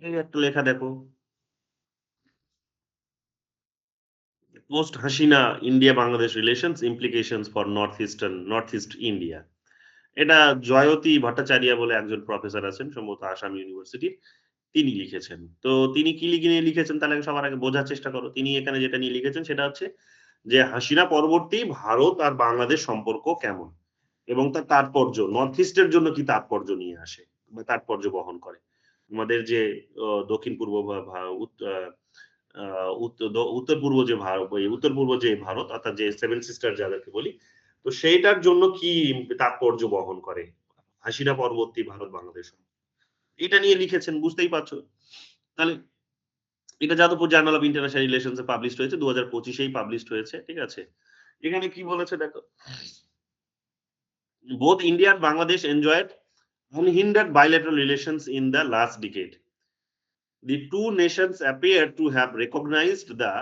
এই একটা লেখা দেখো। Post Hasina India Bangladesh relations implications for north east India. এটা জয়তী ভট্টাচার্য বলে একজন প্রফেসর আছেন সম্ভবত আসাম ইউনিভার্সিটির। তিনি লিখেছেন। তো তিনি কি নিয়ে লিখেছেন তাহলে সবার আগে বোঝার চেষ্টা করো। তিনি এখানে যেটা নিয়ে লিখেছেন সেটা হচ্ছে যে হাসিনা পরবর্তী ভারত আর বাংলাদেশ সম্পর্ক কেমন? এবং তার তাৎপর্য নর্থ ইস্ট এর জন্য কি তাৎপর্য নিয়ে আসে বা তাৎপর্য বহন করে? আমাদের যে দক্ষিণ-পূর্ব ভা ভা উত আ আ উত্তর-পূর্ব যে উত্তর-পূর্ব যে ভারত অর্থাৎ যে সেভেন সিস্টার যাদেরকে বলি, তো সেইটার জন্য কি তাৎপর্য বহন করে? হাসিনা পরবর্তী ভারত-বাংলাদেশ। এটা নিয়ে লিখেছেন বুঝতেই পারছো। তাহলে এটা Jadavpur journal of international relations A published হয়েছে। ২০২৫ এই পাবলিশড হয়েছে। ঠিক আছে? এখানে কি বলেছে দেখো। Both India and Bangladesh enjoyed unhindered bilateral relations in the last decade. The two nations appear to have recognized the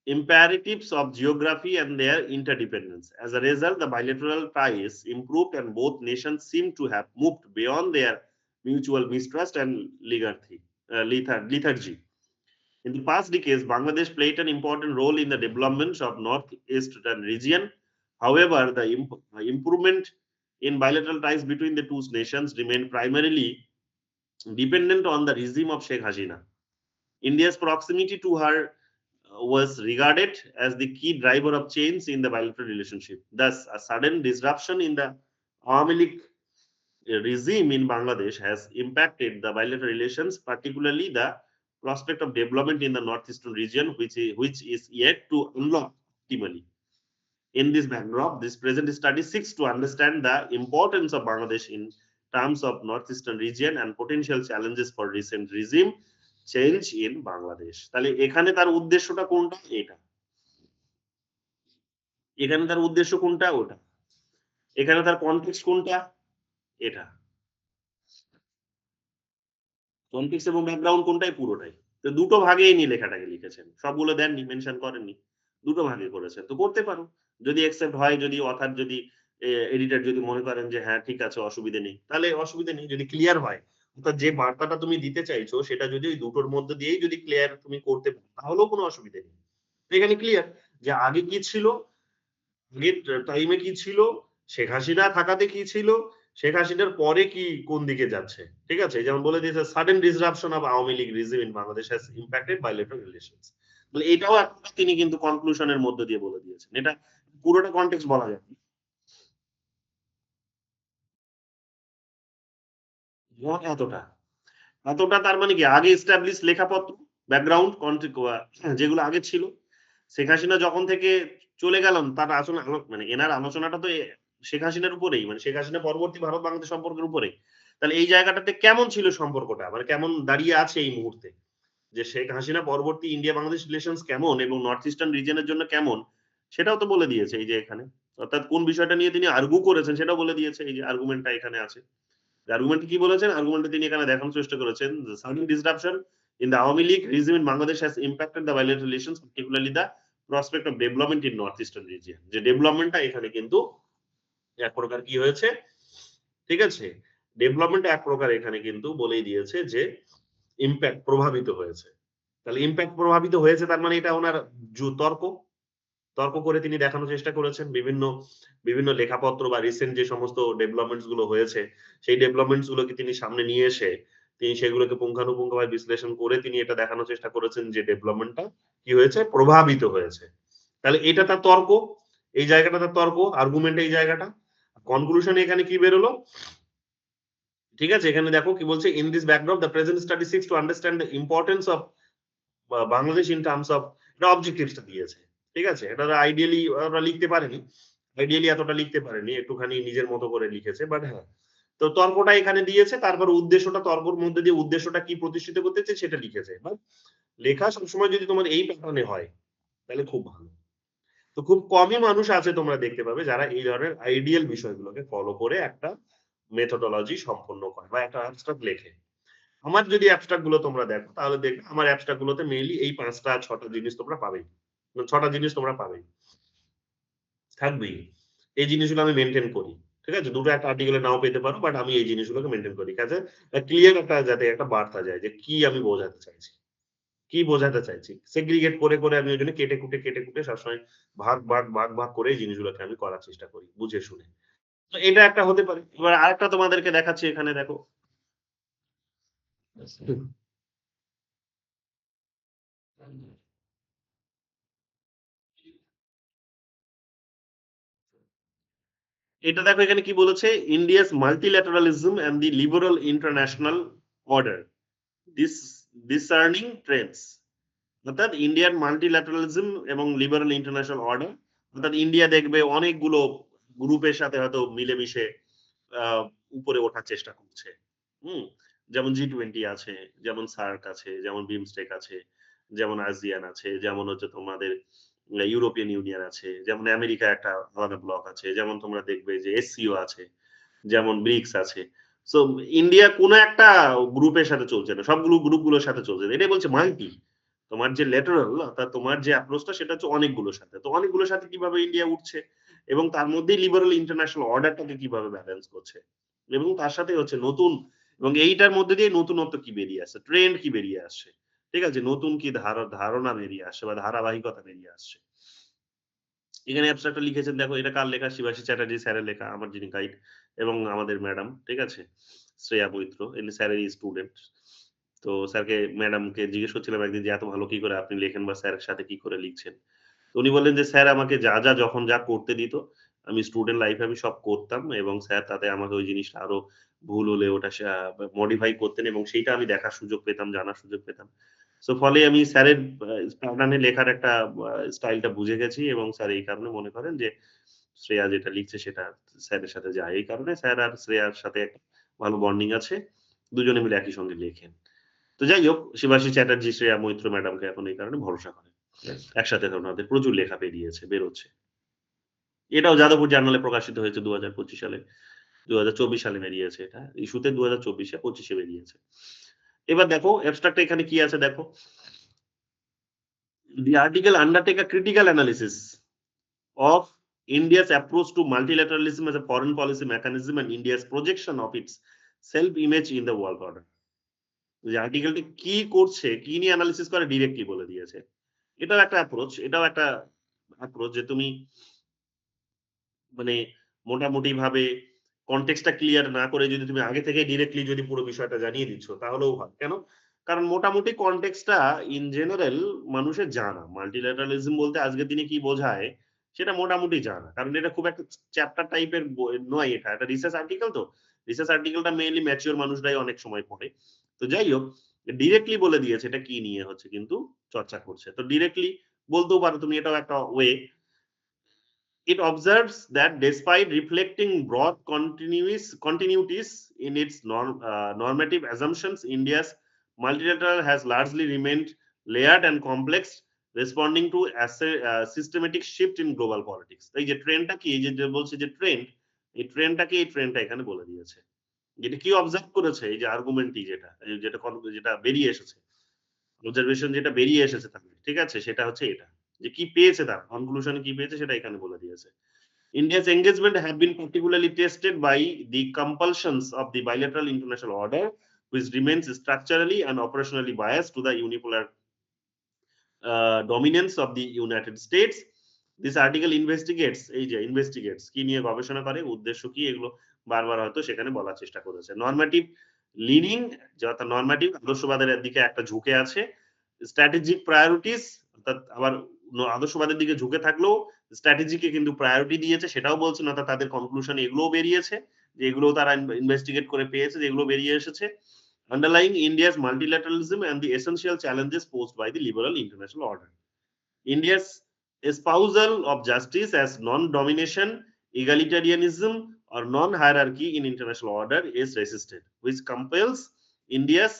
imperatives of geography and their interdependence. As a result, the bilateral ties improved and both nations seem to have moved beyond their mutual mistrust and lethargy. In the past decades, Bangladesh played an important role in the development of northeastern region. However, the improvement in bilateral ties between the two nations remained primarily dependent on the regime of Sheikh Hasina. India's proximity to her was regarded as the key driver of change in the bilateral relationship. Thus, a sudden disruption in the Awami League regime in Bangladesh has impacted the bilateral relations, particularly the prospect of development in the northeastern region, which is yet to unlock optimally. In this backdrop, this present study seeks to understand the importance of Bangladesh in terms of northeastern region and potential challenges for recent regime change in Bangladesh. তাহলে এখানে তার উদ্দেশ্যটা কোনটা? এটা। এখানে তার উদ্দেশ্য কোনটা? ওটা। এখানে তার কনটেক্সট কোনটা? এটা। কনটেক্সট এবং ব্যাকগ্রাউন্ড কোনটাই? পুরোটাই। তো দুটো ভাগে ইনি লেখাটাকে লিখেছেন। সবগুলো দেননি, মেনশন করেননি। দুটো ভাগে করেছেন। তো করতে পারো। যদি অ্যাকসেপ্ট হয়, যদি অথার যদি এডিটর যদি মনে করেন যে হ্যাঁ, ঠিক আছে অসুবিধে নেই। তাহলে অসুবিধে নেই। যদি ক্লিয়ার হয়, অর্থাৎ যে বার্তাটা তুমি দিতে চাইছো সেটা যদি ওই দুটোর মধ্যে দিয়েই যদি ক্লিয়ার তুমি করতে পারো, তাহলেও কোনো অসুবিধে নেই। তো এখানে ক্লিয়ার যে আগে কি ছিল, আগের টাইমে কি ছিল, শেখ হাসিনা থাকাতে কি ছিল, শেখ হাসিনার পরে কি কোন দিকে যাচ্ছে। ঠিক আছে? যেমন বলে দিয়েছে sudden disruption of Awami League regime in Bangladesh has impacted bilateral relations. মানে এটাও একটা তিনি কিন্তু কনক্লুশন এর মধ্য দিয়ে বলে দিয়েছেন। এটা পুরোটা কনটেক্সট বলা যায় না। যেমন এতটা। এতটা তার মানে কি আগে এস্টাবলিশ লেখাপত্র, ব্যাকগ্রাউন্ড যেগুলো আগে ছিল। শেখ হাসিনা যখন থেকে চলে গেলেন তার মানে এনার আলোচনাটা তো শেখ হাসিনার উপরেই। মানে শেখ হাসিনা পরবর্তী ভারত-বাংলাদেশ সম্পর্কের উপরেই। তাহলে এই জায়গাটাতে কেমন ছিল সম্পর্কটা? মানে কেমন দাঁড়িয়ে আছে এই মুহূর্তে? যে শেখ হাসিনা পরবর্তী ইন্ডিয়া-বাংলাদেশ রিলেশনস কেমন এবং নর্থ ইস্টার্ন রিজিয়ন এর জন্য কেমন? সেটাও তো বলে দিয়েছে এই যে এখানে। অর্থাৎ কোন বিষয়টা নিয়ে তিনি আর্গু করেছেন সেটাও বলে দিয়েছে। এই যে আর্গুমেন্টটা এখানে আছে। আর্গুমেন্টে কি বলেছেন? আর্গুমেন্টে তিনি এখানে দেখানোর চেষ্টা করেছেন the sudden disruption in the Awami League regime in Bangladesh has impacted the bilateral relations, particularly the prospect of development in northeastern region. যে ডেভেলপমেন্টটা এখানে কিন্তু এক প্রকার কি হয়েছে? ঠিক আছে? ডেভেলপমেন্ট এক প্রকার এখানে কিন্তু বলেই দিয়েছে যে ইমপ্যাক্ট প্রভাবিত হয়েছে। তাহলে ইমপ্যাক্ট প্রভাবিত হয়েছে তার মানে এটা উনার তর্ক। তর্ক করে তিনি দেখানোর চেষ্টা করেছেন বিভিন্ন লেখাপত্র বা রিসেন্ট যে সমস্ত ডেভেলপমেন্টস গুলো হয়েছে, সেই ডেভেলপমেন্টস গুলোকে তিনি সামনে নিয়ে এসে তিনি সেগুলোকে পুঙ্খানুপুঙ্খভাবে বিশ্লেষণ করে তিনি এটা দেখানোর চেষ্টা করেছেন যে ডেভেলপমেন্টটা কি হয়েছে? প্রভাবিত হয়েছে। তাহলে এটা তার তর্ক। এই জায়গাটা তার তর্ক, আর্গুমেন্ট এই জায়গাটা। কনক্লুশন এখানে কি বেরোলো? ঠিক আছে? এখানে দেখো কি বলছে, "In this backdrop, the present study seeks to understand the importance of Bangladesh in terms of" এটা অবজেক্টিভস টা দিয়েছে। ঠিক আছে? এটা আইডিয়ালি ওরা লিখতে পারেনি। আইডিয়ালি এতটা লিখতে পারেনি। একটুখানি নিজের মতো করে লিখেছে। বাট হ্যাঁ, তো তর্কটা এখানে দিয়েছে। তারপর উদ্দেশ্যটা তর্কর মধ্যে দিয়ে উদ্দেশ্যটা কি প্রতিষ্ঠিত করতে চেয়ে সেটা লিখেছে। বাট লেখা সবসময় যদি তোমার এই প্যাটার্নে হয়, তাহলে খুব ভালো। তো খুব কমই মানুষ আছে তোমরা দেখতে পাবে যারা এই ধরনের আইডিয়াল বিষয়গুলোকে ফলো করে একটা মেথোডোলজি সম্পন্ন করে বা একটা অ্যাবস্ট্রাক্ট লেখে। আমার যদি অ্যাবস্ট্রাক্ট গুলো তোমরা দেখো তাহলে দেখবে আমার অ্যাবস্ট্রাক্ট গুলোতে মেইনলি এই ৫ টা ৬ টা জিনিস তোমরা পাবেই। ৬ টা জিনিস তোমরা পাবেই। থাকবেই। এই জিনিসগুলো আমি মেইনটেইন করি। ঠিক আছে? ২ টো একটা আর্টিকেলে নাও পেতে পারো বাট আমি এই জিনিসগুলোকে মেইনটেইন করি। কাজে ক্লিয়ার একটা যাতে একটা বার্তা যায় যে কি আমি বোঝাতে চাইছি। কি বোঝাতে চাইছি। সেগ্রিগেট করে আমি ওইজন্য কেটে কুটে সবসময় ভাগ করে এই জিনিসগুলোকে আমি করার চেষ্টা করি বুঝে শুনে। তো এটা একটা হতে পারে। এবার আরেকটা তোমাদেরকে দেখাচ্ছি এখানে দেখো। এটা দেখো এখানে কি বলেছে, "India's multilateralism and the liberal international order. This discerning trends." অর্থাৎ ইন্ডিয়ান মাল্টিল্যাটারালিজম এবং লিবারাল ইন্টারন্যাশনাল অর্ডার, অর্থাৎ ইন্ডিয়া দেখবে অনেকগুলো গ্রুপের সাথে হয়তো মিলেমিশে উপরে ওঠার চেষ্টা করছে। হুম? যেমন G20 আছে, যেমন সার্ক আছে, যেমন বিমস্টেক আছে, যেমন আসিয়ান আছে, যেমন হচ্ছে তোমাদের ইউরোপিয়ান ইউনিয়ন আছে, যেমন আমেরিকা একটা আলাদা ব্লক আছে, যেমন তোমরা দেখবে যে SCO আছে, যেমন ব্রিক্স আছে। সো ইন্ডিয়া কোন একটা গ্রুপের সাথে চলছে না। সবগুলো গ্রুপগুলোর সাথে চলছে। এটাই বলছে মাল্টি। তোমার যে ল্যাটেরাল অর্থাৎ তোমার যে অ্যাপ্রোচটা সেটা হচ্ছে অনেকগুলোর সাথে। তো অনেকগুলোর সাথে কিভাবে ইন্ডিয়া উঠছে এবং তার মধ্যেই লিবারাল ইন্টারন্যাশনাল অর্ডারটাকে কিভাবে ব্যালেন্স করছে। এবং তার সাথে হচ্ছে নতুন এবং এইটার মধ্যে দিয়ে নতুনত্ব কি বেরিয়ে আসছে, ট্রেন্ড কি বেরিয়ে আসছে। ঠিক আছে? নতুন কি ধারণা বেরিয়ে আসছে বা ধারাবাহিকতা বেরিয়ে আসছে। এখানে অ্যাবস্ট্রাক্টটা লিখেছেন দেখো, এটা কার লেখা? শিবাশী চ্যাটার্জি স্যারের লেখা, আমার যিনি গাইড এবং আমাদের ম্যাডাম, ঠিক আছে? শ্রেয়া মৈত্র, ইনি স্যারেরই স্টুডেন্ট। তো স্যারকে ম্যাডামকে জিজ্ঞেস করছিলাম একদিন যে, "এত ভালো কি করে আপনি লেখেন বা স্যারের সাথে কি করে লিখছেন?" তো উনি বললেন যে, "স্যার আমাকে যা যখন যা করতে দিত, আমি স্টুডেন্ট লাইফে আমি সব করতাম এবং স্যার তাতে আমাকে ওই জিনিসটা আরো ভুল হলে ওটা মডিফাই করতেন এবং সেইটা আমি দেখার সুযোগ পেতাম, জানার সুযোগ পেতাম। সো ফলে আমি স্যারের প্যাটার্ন এ লেখার একটা স্টাইলটা বুঝে গেছি এবং স্যার এই কারণে মনে করেন যে শ্রেয়া যেটা লিখছে সেটা স্যারের সাথে যায়। এই কারণে স্যার আর শ্রেয়ার সাথে একটা ভালো বন্ডিং আছে। দুজনে মিলে একই সঙ্গে লেখেন।" তো যাই হোক, শিবাশী চ্যাটার্জি, শ্রেয়া মৈত্র ম্যাডামকে এখন এই কারণে ভরসা করেন। একসাথে ওনাদের প্রচুর লেখা বেরিয়েছে, বেরোচ্ছে। এটাও যাদবপুর জার্নালে প্রকাশিত হয়েছে ২০২৫ সালে। ২০২৪ সালে বেরিয়েছে এটা। ইস্যুতে ২০২৪ এ ২৫ এ বেরিয়েছে। এবার দেখো অ্যাবস্ট্রাক্ট এ এখানে কি আছে দেখো। The article undertake a critical analysis of India's approach to multilateralism as a foreign policy mechanism and India's projection of its self-image in the world order. যে আর্টিকেলটি কি করছে, কি নিয়ে এনালিসিস করে ডিরেক্টলি বলে দিয়েছে। এটাও একটা অ্যাপ্রোচ, এটাও একটা অ্যাপ্রোচ যে তুমি মানে মোটামুটিভাবে কনটেক্সট টা ক্লিয়ার না করে যদি তুমি আগে থেকে ডিরেক্টলি যদি পুরো বিষয়টা জানিয়ে দিচ্ছ তাহলেও হয়। কেন? কারণ মোটামুটি কনটেক্সট টা ইন জেনারেল মানুষের জানা। মাল্টিল্যাটারালিজম বলতে আজকের দিনে কি বোঝায় সেটা মোটামুটি জানা। কারণ এটা খুব একটা চ্যাপ্টার টাইপের নয় এটা। একটা রিসার্চ আর্টিকেল তো। রিসার্চ আর্টিকেলটা মেইনলি ম্যাচিউর মানুষরাই অনেক সময় পড়ে। তো যাই হোক, ডিরেক্টলি বলে দিয়েছে এটা কি নিয়ে হচ্ছে কিন্তু চর্চা করছে। তো ডিরেক্টলি বলতেও পারো তুমি, এটাও একটা way. It observes that despite reflecting broad continuities in its normative assumptions, India's multilateral has largely remained layered and complex, responding to a systematic shift in global politics. এই যে ট্রেন্ডটা কি, এই যে বলছে যে ট্রেন্ড, এই ট্রেন্ডটাকে এই ট্রেন্ডটা এখানে বলে দিয়েছে। যেটা কি অবজার্ভ করেছে এই যে আর্গুমেন্টই যেটা, যেটা বেরিয়ে এসেছে। অবজারভেশন যেটা বেরিয়ে এসেছে তার, ঠিক আছে? সেটা হচ্ছে এটা। যে কি পেয়েছে তার কনক্লুশন এ কি পেয়েছে সেটা এখানে বলে দিয়েছে। India's engagement have been particularly tested by the compulsions of the bilateral international order, which remains structurally and operationally biased to the unipolar dominance of the United States. This article investigates এই যে investigates কি নিয়ে গবেষণা করে, উদ্দেশ্য কি, এগুলো বারবার হয়তো সেখানে বলার চেষ্টা করেছে। নরমেটিভ লিনিং অর্থাৎ নরমাটিভ আদর্শবাদের দিকে একটা ঝুঁকে আছে। স্ট্র্যাটেজিক প্রায়োরিটিস অর্থাৎ আবার আদর্শবাদের দিকে ঝুঁকে থাকলেও স্ট্র্যাটেজিকে কিন্তু প্রায়োরিটি দিয়েছে সেটাও বলছেন, অর্থাৎ তাদের কনক্লুশন এগুলোও বেরিয়েছে যে এগুলোও তারা ইনভেস্টিগেট করে পেয়েছে, যে এগুলো বেরিয়ে এসেছে। Underlying India's multilateralism and the essential challenges posed by the liberal international order. India's espousal of justice as non-domination, egalitarianism, or non-hierarchy in international order is resisted, which compels India's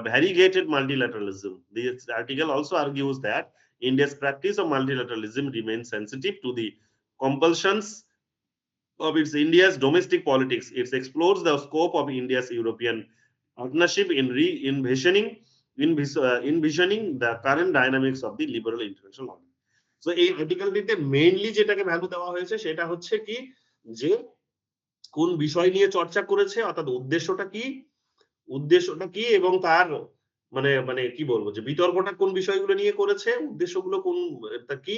variegated multilateralism. This article also argues that India's practice of multilateralism remains sensitive to the compulsions of its India's domestic politics. It explores the scope of India's European partnership in envisioning the current dynamics of the liberal international order. So এই আর্টিকেলটিতে mainly যেটাকে value দেওয়া হয়েছে সেটা হচ্ছে কি, যে কোন বিষয় নিয়ে চর্চা করেছে, অর্থাৎ উদ্দেশ্যটা কি এবং তার মানে মানে কি বলবো, যে বিতর্কটা কোন বিষয়গুলো নিয়ে করেছে, উদ্দেশ্যগুলো কোন তা কি,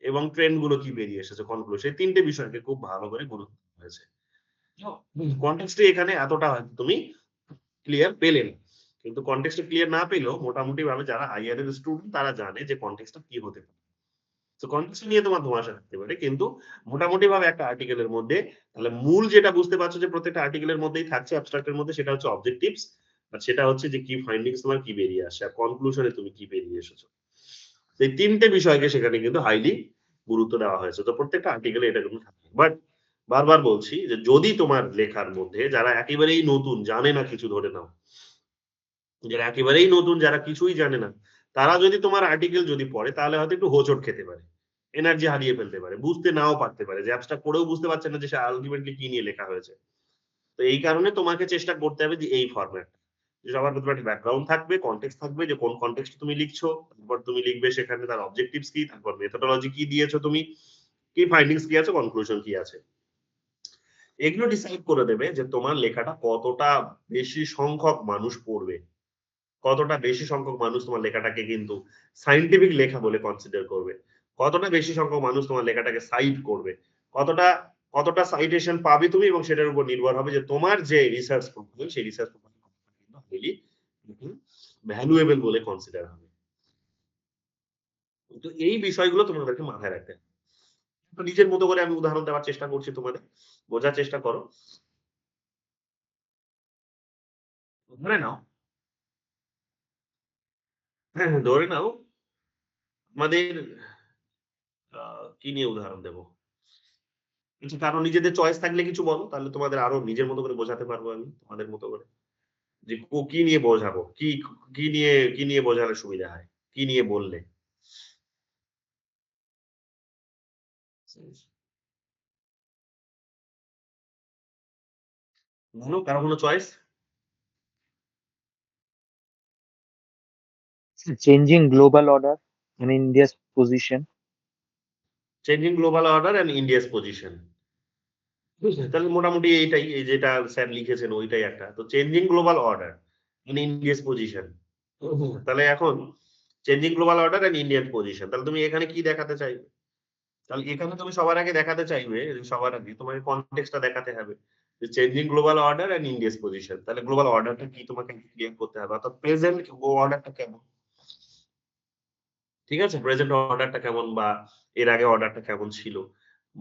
এবং ট্রেন্ড গুলো কি বেরিয়ে এসেছে, কনক্লুশন, এই তিনটে বিষয়কে খুব ভালো করে গুরুত্ব দেওয়া হয়েছে। কনটেক্সটে এখানে এতটা তুমি ক্লিয়ার পেলে না। কিন্তু কনটেক্সট ক্লিয়ার না পেলেও মোটামুটি ভাবে যারা হাইয়ার এর স্টুডেন্ট তারা জানে যে কনটেক্সটটা কি হতে পারে। তো কনটেক্সট নিয়ে তোমার ধোঁয়াশা থাকতে পারে, কিন্তু মোটামুটি ভাবে একটা আর্টিকেলের মধ্যে তাহলে মূল যেটা বুঝতে পারছো যে প্রত্যেকটা আর্টিকেলের মধ্যেই থাকছে অ্যাবস্ট্রাক্ট এর মধ্যে, সেটা হচ্ছে অবজেক্টিভস, আর সেটা হচ্ছে যে কি ফাইন্ডিংস তোমার কি বেরিয়ে আসে, আর কনক্লুশনে তুমি কি বেরিয়ে এসেছো। এই তিনটে বিষয়কে সেখানে কিন্তু হাইলি গুরুত্ব দেওয়া হয়েছে। তো প্রত্যেকটা আর্টিকেলে এটা কিন্তু থাকে। বাট বারবার বলছি যে যদি তোমার লেখার মধ্যে যারা একেবারেই নতুন, জানে না কিছু, ধরে নাও যারা একেবারেই নতুন, যারা কিছুই জানে না, তারা যদি তোমার আর্টিকেল যদি পড়ে তাহলে হয়তো একটু হোঁচট খেতে পারে। এনার্জি হারিয়ে ফেলতে পারে। বুঝতে নাও পারতে পারে যে অ্যাবস্ট্রাক্ট পড়েও বুঝতে পারছে না যে সে আল্টিমেটলি কি নিয়ে লেখা হয়েছে। তো এই কারণে তোমাকে চেষ্টা করতে হবে যে এই ফরম্যাট। সবার প্রথমে একটা ব্যাকগ্রাউন্ড থাকবে, কনটেক্সট থাকবে যে কোন কনটেক্সট এ তুমি লিখছো। তারপর তুমি লিখবে সেখানে তার অবজেক্টিভস কি, তারপর মেথোডোলজি কি দিয়েছো তুমি, কি ফাইন্ডিংস কি আছে, কনক্লুশন কি আছে। এগুলো ডিসাইড করে দেবে যে তোমার লেখাটা কতটা বেশি সংখ্যক মানুষ পড়বে। কতটা বেশি সংখ্যক মানুষ তোমার লেখাটাকে কিন্তু সায়েন্টিফিক লেখা বলে কনসিডার করবে। কতটা বেশি সংখ্যক মানুষ তোমার লেখাটাকে সাইট করবে। কতটা কতটা সাইটেশন পাবে তুমি, এবং সেটার উপর নির্ভর হবে যে তোমার যে রিসার্চ প্রপোজাল সেই রিসার্চ প্রপোজাল কিন্তু হাইলি ভ্যালুয়েবল বলে কনসিডার হবে। তো এই বিষয়গুলো তোমাদেরকে মাথায় রাখতে হবে। তো নিজের মতো করে আমি উদাহরণ দেওয়ার চেষ্টা করছি তোমাদের। বোঝার চেষ্টা করো। ধরে নাও, হ্যাঁ, হ্যাঁ, ধরে নাও আমাদের কি নিয়ে উদাহরণ দেব? আচ্ছা, কারো নিজেদের চয়েস থাকলে কিছু বলো। তাহলে তোমাদের আরো নিজের মতো করে বোঝাতে পারবো আমি, তোমাদের মতো করে। যে কি নিয়ে বোঝাবো? কি নিয়ে বোঝালে সুবিধা হয়? কি নিয়ে বললে? বলো, কারো কোনো choice? Changing global order and India's position. Changing global order and India's position. বুঝলে? তাহলে মোটামুটি এইটাই, এই যেটা স্যার লিখেছেন ওইটাই একটা। তো changing global order in India's position. তাহলে এখন changing global order and Indian position. তাহলে তুমি এখানে কি দেখাতে চাইবে? তাহলে এখানে তুমি সবার আগে দেখাতে চাইবে, সবার আগে তোমাকে কনটেক্সটটা দেখাতে হবে। যে changing global order and India's position. তাহলে গ্লোবাল অর্ডারটা কি তোমাকে ক্লিয়ার করতে হবে। অর্থাৎ প্রেজেন্ট অর্ডারটা কেমন? ঠিক আছে? প্রেজেন্ট অর্ডারটা কেমন, বা এর আগে অর্ডারটা কেমন ছিল?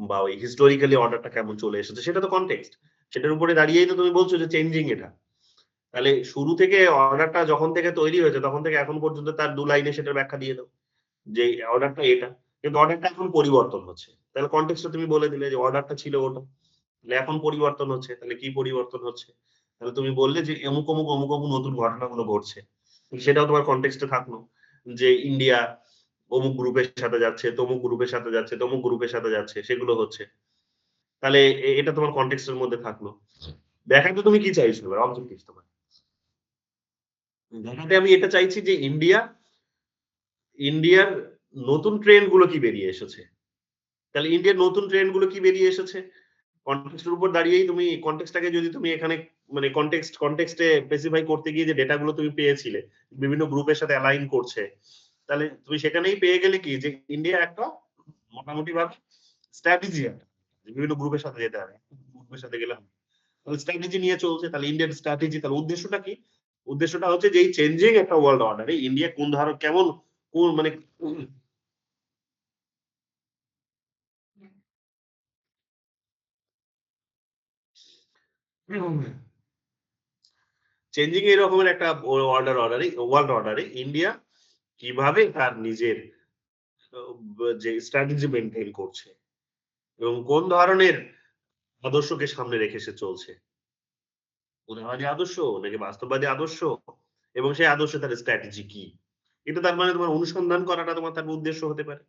বা ওই হিস্টোরিক্যালি অর্ডারটা কেমন চলে এসেছে, সেটা তো কনটেক্সট। সেটার উপরে দাঁড়িয়েই তো তুমি বলছো যে চেঞ্জিং এটা। তাহলে শুরু থেকে অর্ডারটা যখন থেকে তৈরি হয়েছে তখন থেকে এখন পর্যন্ত তার ২ লাইনে সেটার ব্যাখ্যা দিয়ে দাও। যে অর্ডারটা এটা। কিন্তু অর্ডারটা এখন পরিবর্তন হচ্ছে। তাহলে কনটেক্সট টা তুমি বলে দিলে যে অর্ডারটা ছিল ওটা। তাহলে এখন পরিবর্তন হচ্ছে। তাহলে কি পরিবর্তন হচ্ছে? তাহলে তুমি বললে যে অমুক নতুন ঘটনাগুলো ঘটছে। সেটাও তোমার কনটেক্সট এ থাকলো। যে ইন্ডিয়া অমুক গ্রুপের সাথে যাচ্ছে, তমুক গ্রুপের সাথে যাচ্ছে, তমুক গ্রুপের সাথে যাচ্ছে, সেগুলো হচ্ছে। তাহলে এটা তোমার কনটেক্সট এর মধ্যে থাকলো। দেখাতে তুমি কি চাইছো এবার? অবজেক্টিভ তোমার। দেখাতে আমি এটা চাইছি যে ইন্ডিয়ার নতুন ট্রেন্ড গুলো কি বেরিয়ে এসেছে। তাহলে ইন্ডিয়ার নতুন ট্রেন্ড গুলো কি বেরিয়ে এসেছে? কনটেক্সট এর উপর দাঁড়িয়েই তুমি কনটেক্সটটাকে যদি তুমি এখানে মানে কনটেক্সটে স্পেসিফাই করতে গিয়ে যে ডেটা গুলো তুমি পেয়েছিলে, বিভিন্ন গ্রুপের সাথে অ্যালাইন করছে। তাহলে তুমি সেখানেই পেয়ে গেলে কি যে ইন্ডিয়া একটা মোটামুটি ভাবে স্ট্র্যাটেজি একটা। যে বিভিন্ন গ্রুপের সাথে যেতে হবে। গ্রুপের সাথে গেলে হবে। স্ট্র্যাটেজি নিয়ে চলছে। তাহলে ইন্ডিয়ান স্ট্র্যাটেজি, তাহলে উদ্দেশ্যটা কি? উদ্দেশ্যটা হচ্ছে যে এই চেঞ্জিং একটা ওয়ার্ল্ড অর্ডারে ইন্ডিয়া কোন ধরনের কেমন কোন মানে চেঞ্জিং এরকমের একটা ওয়ার্ল্ড অর্ডারে ইন্ডিয়া কিভাবে তার নিজের যে স্ট্র্যাটেজি মেইনটেইন করছে এবং কোন ধরনের আদর্শকে সামনে রেখে সে চলছে। উদারবাদী আদর্শ নাকি বাস্তববাদী আদর্শ এবং সেই আদর্শে তার স্ট্র্যাটেজি কি? এটা তার মানে তোমার অনুসন্ধান করাটা তোমার তার উদ্দেশ্য হতে পারে।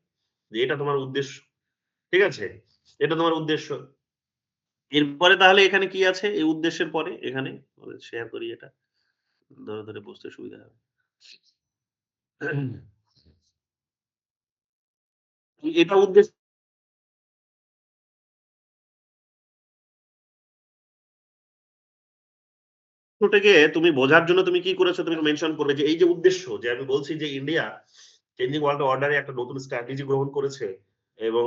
যে এটা তোমার উদ্দেশ্য। ঠিক আছে? এটা তোমার উদ্দেশ্য। এরপরে তাহলে এখানে কি আছে এই উদ্দেশ্যের পরে এখানে? শেয়ার করি এটা। ধরে বুঝতে সুবিধা হবে। এটা উদ্দেশ্য টাকে তুমি বোঝার জন্য তুমি কি করেছো তুমি মেনশন করবে যে এই যে উদ্দেশ্য যে আমি বলছি যে ইন্ডিয়া চেঞ্জিং ওয়ার্ল্ড অর্ডার এ একটা নতুন স্ট্র্যাটেজি গ্রহণ করেছে এবং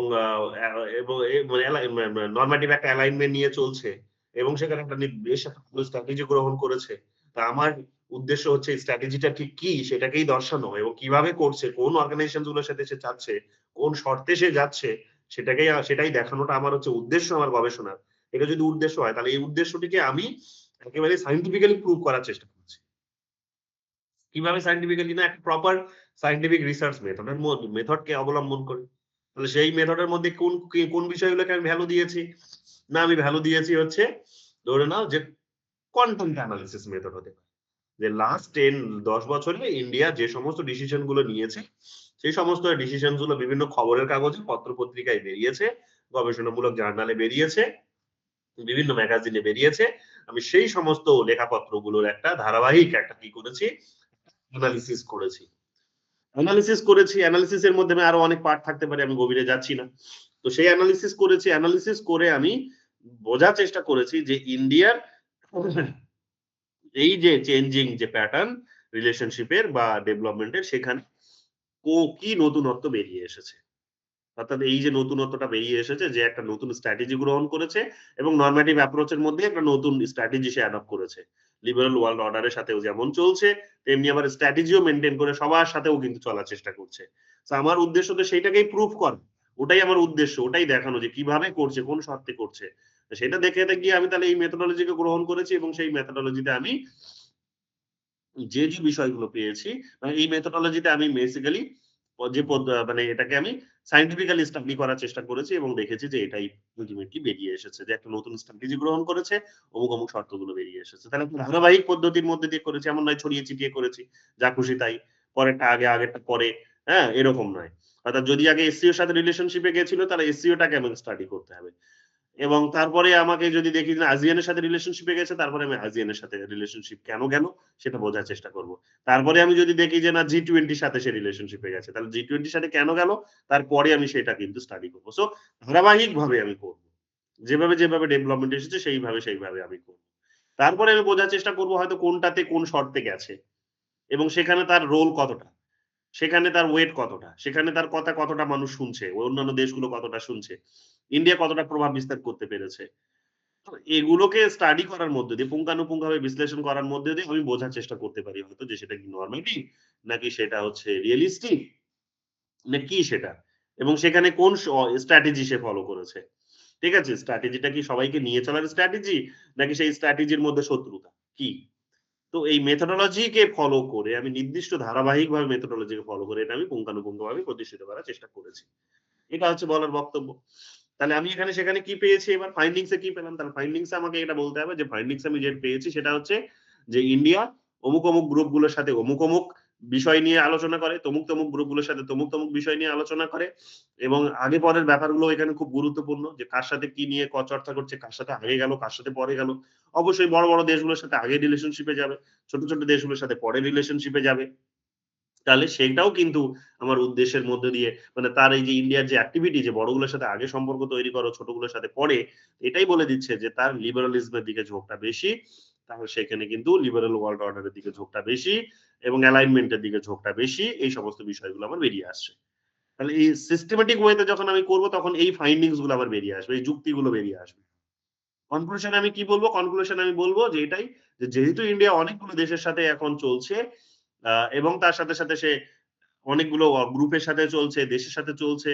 এবং মানে নরমাটিভ একটা অ্যালাইনমেন্ট নিয়ে চলছে এবং সেখানে একটা বেশ একটা স্ট্র্যাটেজি গ্রহণ করেছে। তা আমার উদ্দেশ্য হচ্ছে এই স্ট্র্যাটেজিটা ঠিক কি সেটাকেই দর্শানো এবং কিভাবে করছে, কোন অর্গানাইজেশন গুলোর সাথে সে যাচ্ছে, কোন শর্তে সে যাচ্ছে সেটাই দেখানোটা আমার হচ্ছে উদ্দেশ্য আমার গবেষণার। এটা যদি উদ্দেশ্য হয় তাহলে এই উদ্দেশ্যটিকে আমি একেবারে সায়েন্টিফিক্যালি প্রুভ করার চেষ্টা করছি। কিভাবে সায়েন্টিফিক্যালি না একটা প্রপার সায়েন্টিফিক রিসার্চ মেথড কে অবলম্বন করে। তাহলে সেই মেথডের মধ্যে কোন বিষয়গুলোকে আমি ভ্যালু দিয়েছি? না আমি ভ্যালু দিয়েছি হচ্ছে ধরে নাও যে কনটেন্ট অ্যানালিসিস মেথড হতে পারে। যে লাস্ট ১০ বছরে ইন্ডিয়া যে সমস্ত ডিসিশন গুলো নিয়েছে, সেই সমস্ত ডিসিশন গুলো বিভিন্ন খবরের কাগজে, পত্র-পত্রিকায় বেরিয়েছে, গবেষণামূলক জার্নালে বেরিয়েছে, বিভিন্ন ম্যাগাজিনে বেরিয়েছে। আমি সেই সমস্ত লেখাপত্রগুলোর একটা ধারাবাহিক একটা কি করেছি? এনালিসিস করেছি। এনালিসিস এর মধ্যে আমি আরো অনেক পার্ট থাকতে পারে। আমি গভীরে যাচ্ছি না। তো সেই এনালিসিস করেছি। এনালিসিস করে আমি বোঝার চেষ্টা করেছি যে ইন্ডিয়ার এই যে চেঞ্জিং যে প্যাটার্ন রিলেশনশিপ এর বা ডেভেলপমেন্ট এর সেখানে কি নতুনত্ব বেরিয়ে এসেছে। অর্থাৎ এই যে নতুনত্বটা বেরিয়ে এসেছে যে একটা নতুন স্ট্র্যাটেজি গ্রহণ করেছে এবং নরমেটিভ অ্যাপ্রোচ এর মধ্যে একটা নতুন স্ট্র্যাটেজি সে অ্যাডপ্ট করেছে। লিবারাল ওয়ার্লড অর্ডার এর সাথেও যেমন চলছে, তেমনি আবার স্ট্র্যাটেজিও মেইনটেইন করে সবার সাথেও কিন্তু চলার চেষ্টা করছে। সো আমার উদ্দেশ্য তো সেইটাকেই প্রুফ করা। ওটাই আমার উদ্দেশ্য। ওটাই দেখানো যে কিভাবে করছে, কোন শর্তে করছে। তো সেটা দেখে গিয়ে আমি তাহলে এই মেথোডোলজি কে গ্রহণ করেছি এবং সেই মেথোডোলজিতে আমি যে বিষয়গুলো পেয়েছি এই মেথোডোলজিতে আমি বেসিক্যালি যে মানে এটাকে আমি সায়েন্টিফিক্যালি স্টাডি করার চেষ্টা করেছি এবং দেখেছি যে এটাই আল্টিমেটলি বেরিয়ে এসেছে যে একটা নতুন স্ট্র্যাটেজি গ্রহণ করেছে, অমুক শর্তগুলো বেরিয়ে এসেছে। তাহলে একটা ধারাবাহিক পদ্ধতির মধ্যে দিয়ে করেছি। এমন নয় ছড়িয়ে ছিটিয়ে করেছি। যা খুশি তাই। পরেরটা আগে, আগেরটা পরে। হ্যাঁ? এরকম নয়। অর্থাৎ যদি আগে এসসিও এর সাথে রিলেশনশিপ এ গেছিল তাহলে এসসিও টাকে আমাকে স্টাডি করতে হবে। এবং তারপরে আমাকে যদি দেখি যে ASEAN এর সাথে রিলেশনশিপ এ গেছে, তারপরে আমি ASEAN এর সাথে রিলেশনশিপ কেন গেল সেটা বোঝার চেষ্টা করব। তারপরে আমি যদি দেখি যে না G20 র সাথে সে রিলেশনশিপ এ গেছে, তাহলে G20 র সাথে কেন গেল? তারপরে আমি সেটা কিন্তু স্টাডি করব। সো ধারাবাহিকভাবে আমি করব। যেভাবে ডেভেলপমেন্ট এসেছে সেইভাবে আমি করব। তারপরে আমি বোঝার চেষ্টা করব হয়তো কোনটাতে কোন শর্তে গেছে এবং সেখানে তার রোল কতটা? সেখানে তার ওয়েট কতটা? সেখানে তার কথা কতটা মানুষ শুনছে? অন্যান্য দেশগুলো কতটা শুনছে? ইন্ডিয়া কতটা প্রভাব বিস্তার করতে পেরেছে? তো এগুলোকে স্টাডি করার মধ্যে দিয়ে পুঙ্খানুপুঙ্খভাবে বিশ্লেষণ করার মধ্যে দিয়ে আমি বোঝার চেষ্টা করতে পারি হয়তো যে সেটা কি নরমাটিভ নাকি সেটা হচ্ছে রিয়ালিস্টিক না কি সেটা? এবং সেখানে কোন স্ট্র্যাটেজি সে ফলো করেছে। ঠিক আছে? স্ট্র্যাটেজিটা কি সবাইকে নিয়ে চলার স্ট্র্যাটেজি নাকি সেই স্ট্র্যাটেজির মধ্যে শত্রুতা? কি? তো এই মেথোডোলজি কে ফলো করে আমি নির্দিষ্ট ধারাবাহিকভাবে মেথোডোলজি কে ফলো করে এটা আমি পুঙ্খানুপুঙ্খভাবে প্রতিষ্ঠিত করার চেষ্টা করেছি। এটা হচ্ছে বলার বক্তব্য। তাহলে আমি এখানে সেখানে কি পেয়েছি এবার ফাইন্ডিংস এ কি পেলাম? তাহলে ফাইন্ডিংস এ আমাকে এটা বলতে হবে যে ফাইন্ডিংস আমি যেটা পেয়েছি সেটা হচ্ছে যে ইন্ডিয়া অমুক গ্রুপ গুলোর সাথে অমুক বিষয় নিয়ে আলোচনা করে, তমুক গ্রুপ গুলোর সাথে তমুক বিষয় নিয়ে আলোচনা করে এবং আগে পরের ব্যাপারগুলো এখানে খুব গুরুত্বপূর্ণ যে কার সাথে কি নিয়ে চর্চা করছে, কার সাথে আগে গেল, কার সাথে পরে গেল। অবশ্যই বড় দেশগুলোর সাথে আগে রিলেশনশিপ এ যাবে। ছোট দেশগুলোর সাথে পরে রিলেশনশিপ এ যাবে। তাহলে সেইটাও কিন্তু আমার উদ্দেশ্যের মধ্যে দিয়ে মানে তার এই যে ইন্ডিয়ার যে অ্যাক্টিভিটি যে বড়গুলোর সাথে আগে সম্পর্ক তৈরি করো, ছোটগুলোর সাথে পরে, এটাই বলে দিচ্ছে যে তার লিবারালিজম এর দিকে ঝোঁকটা বেশি। তাহলে সেখানে কিন্তু লিবারাল ওয়ার্ল্ড অর্ডার এর দিকে ঝোঁকটা বেশি এবং অ্যালাইনমেন্ট এর দিকে ঝোঁকটা বেশি। এই সমস্ত বিষয়গুলো আমার বেরিয়ে আসছে। তাহলে এই সিস্টেমেটিক ওয়েতে যখন আমি করব তখন এই ফাইন্ডিংস গুলো আমার বেরিয়ে আসবে। এই যুক্তিগুলো বেরিয়ে আসবে। কনক্লুশন আমি কি বলবো? কনক্লুশন আমি বলবো যে এটাই, যে যেহেতু ইন্ডিয়া অনেকগুলো দেশের সাথে এখন চলছে, এবং তার সাথে, সাথে সে অনেকগুলো গ্রুপের সাথে চলছে, দেশের সাথে চলছে,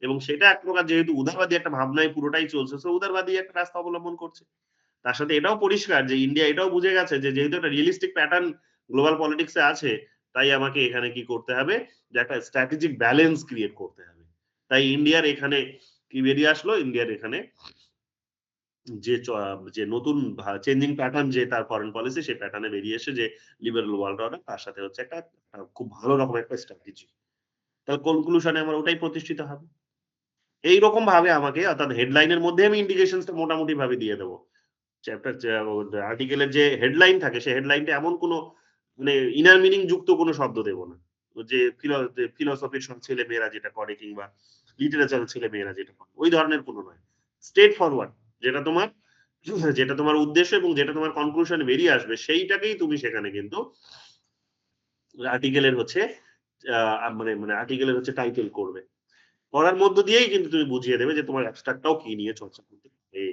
এবং সেটা এক প্রকার যেহেতু উদারবাদী একটা ভাবনায় পুরোটাই চলছে, সো উদারবাদী একটা রাস্তা অবলম্বন করছে। তার সাথে এটাও পরিষ্কার যে ইন্ডিয়া এটাও বুঝে গেছে যে যেহেতু একটা রিয়ালিস্টিক প্যাটার্ন গ্লোবাল পলিটিক্স এ আছে, তাই আমাকে এখানে কি করতে হবে? যে একটা স্ট্র্যাটেজিক ব্যালেন্স ক্রিয়েট করতে হবে। তাই ইন্ডিয়ার এখানে কি বেরিয়ে আসলো? ইন্ডিয়ার এখানে যে যে নতুন চেঞ্জিং প্যাটার্ন যে তার ফরেন পলিসি, সেই প্যাটার্ন এ বেরিয়ে এসে যে লিবারাল ওয়ার্ল্ড অর্ডার, তার সাথে হচ্ছে একটা খুব ভালো রকমের একটা স্ট্র্যাটেজি। তাহলে কনক্লুশন এ আমার ওটাই প্রতিষ্ঠিত হবে। এইরকম ভাবে আমাকে, অর্থাৎ হেডলাইন এর মধ্যে আমি ইন্ডিকেশনস টা মোটামুটি ভাবে দিয়ে দেব। চ্যাপ্টার আর্টিকেলের যে হেডলাইন থাকে, সেই হেডলাইনটা এমন কোন মানে ইনার মিনিং যুক্ত কোন শব্দ দেব না। যে ফিলোসফির সব ছেলেমেয়েরা যেটা করে, কিংবা লিটারেচার ছেলেমেয়েরা যেটা করে, ওই ধরনের কোন নয়। স্ট্রেইট ফরওয়ার্ড, যেটা তোমার যেটা তোমার উদ্দেশ্য এবং যেটা তোমার কনক্লুশন বেরিয়ে আসবে, সেইটাকেই তুমি সেখানে কিন্তু আর্টিকেলের হচ্ছে মানে মানে আর্টিকেলের হচ্ছে টাইটেল করবে। করার মধ্য দিয়েই কিন্তু তুমি বুঝিয়ে দেবে যে তোমার অ্যাবস্ট্রাক্টটাও কি নিয়ে চর্চা করতে হবে।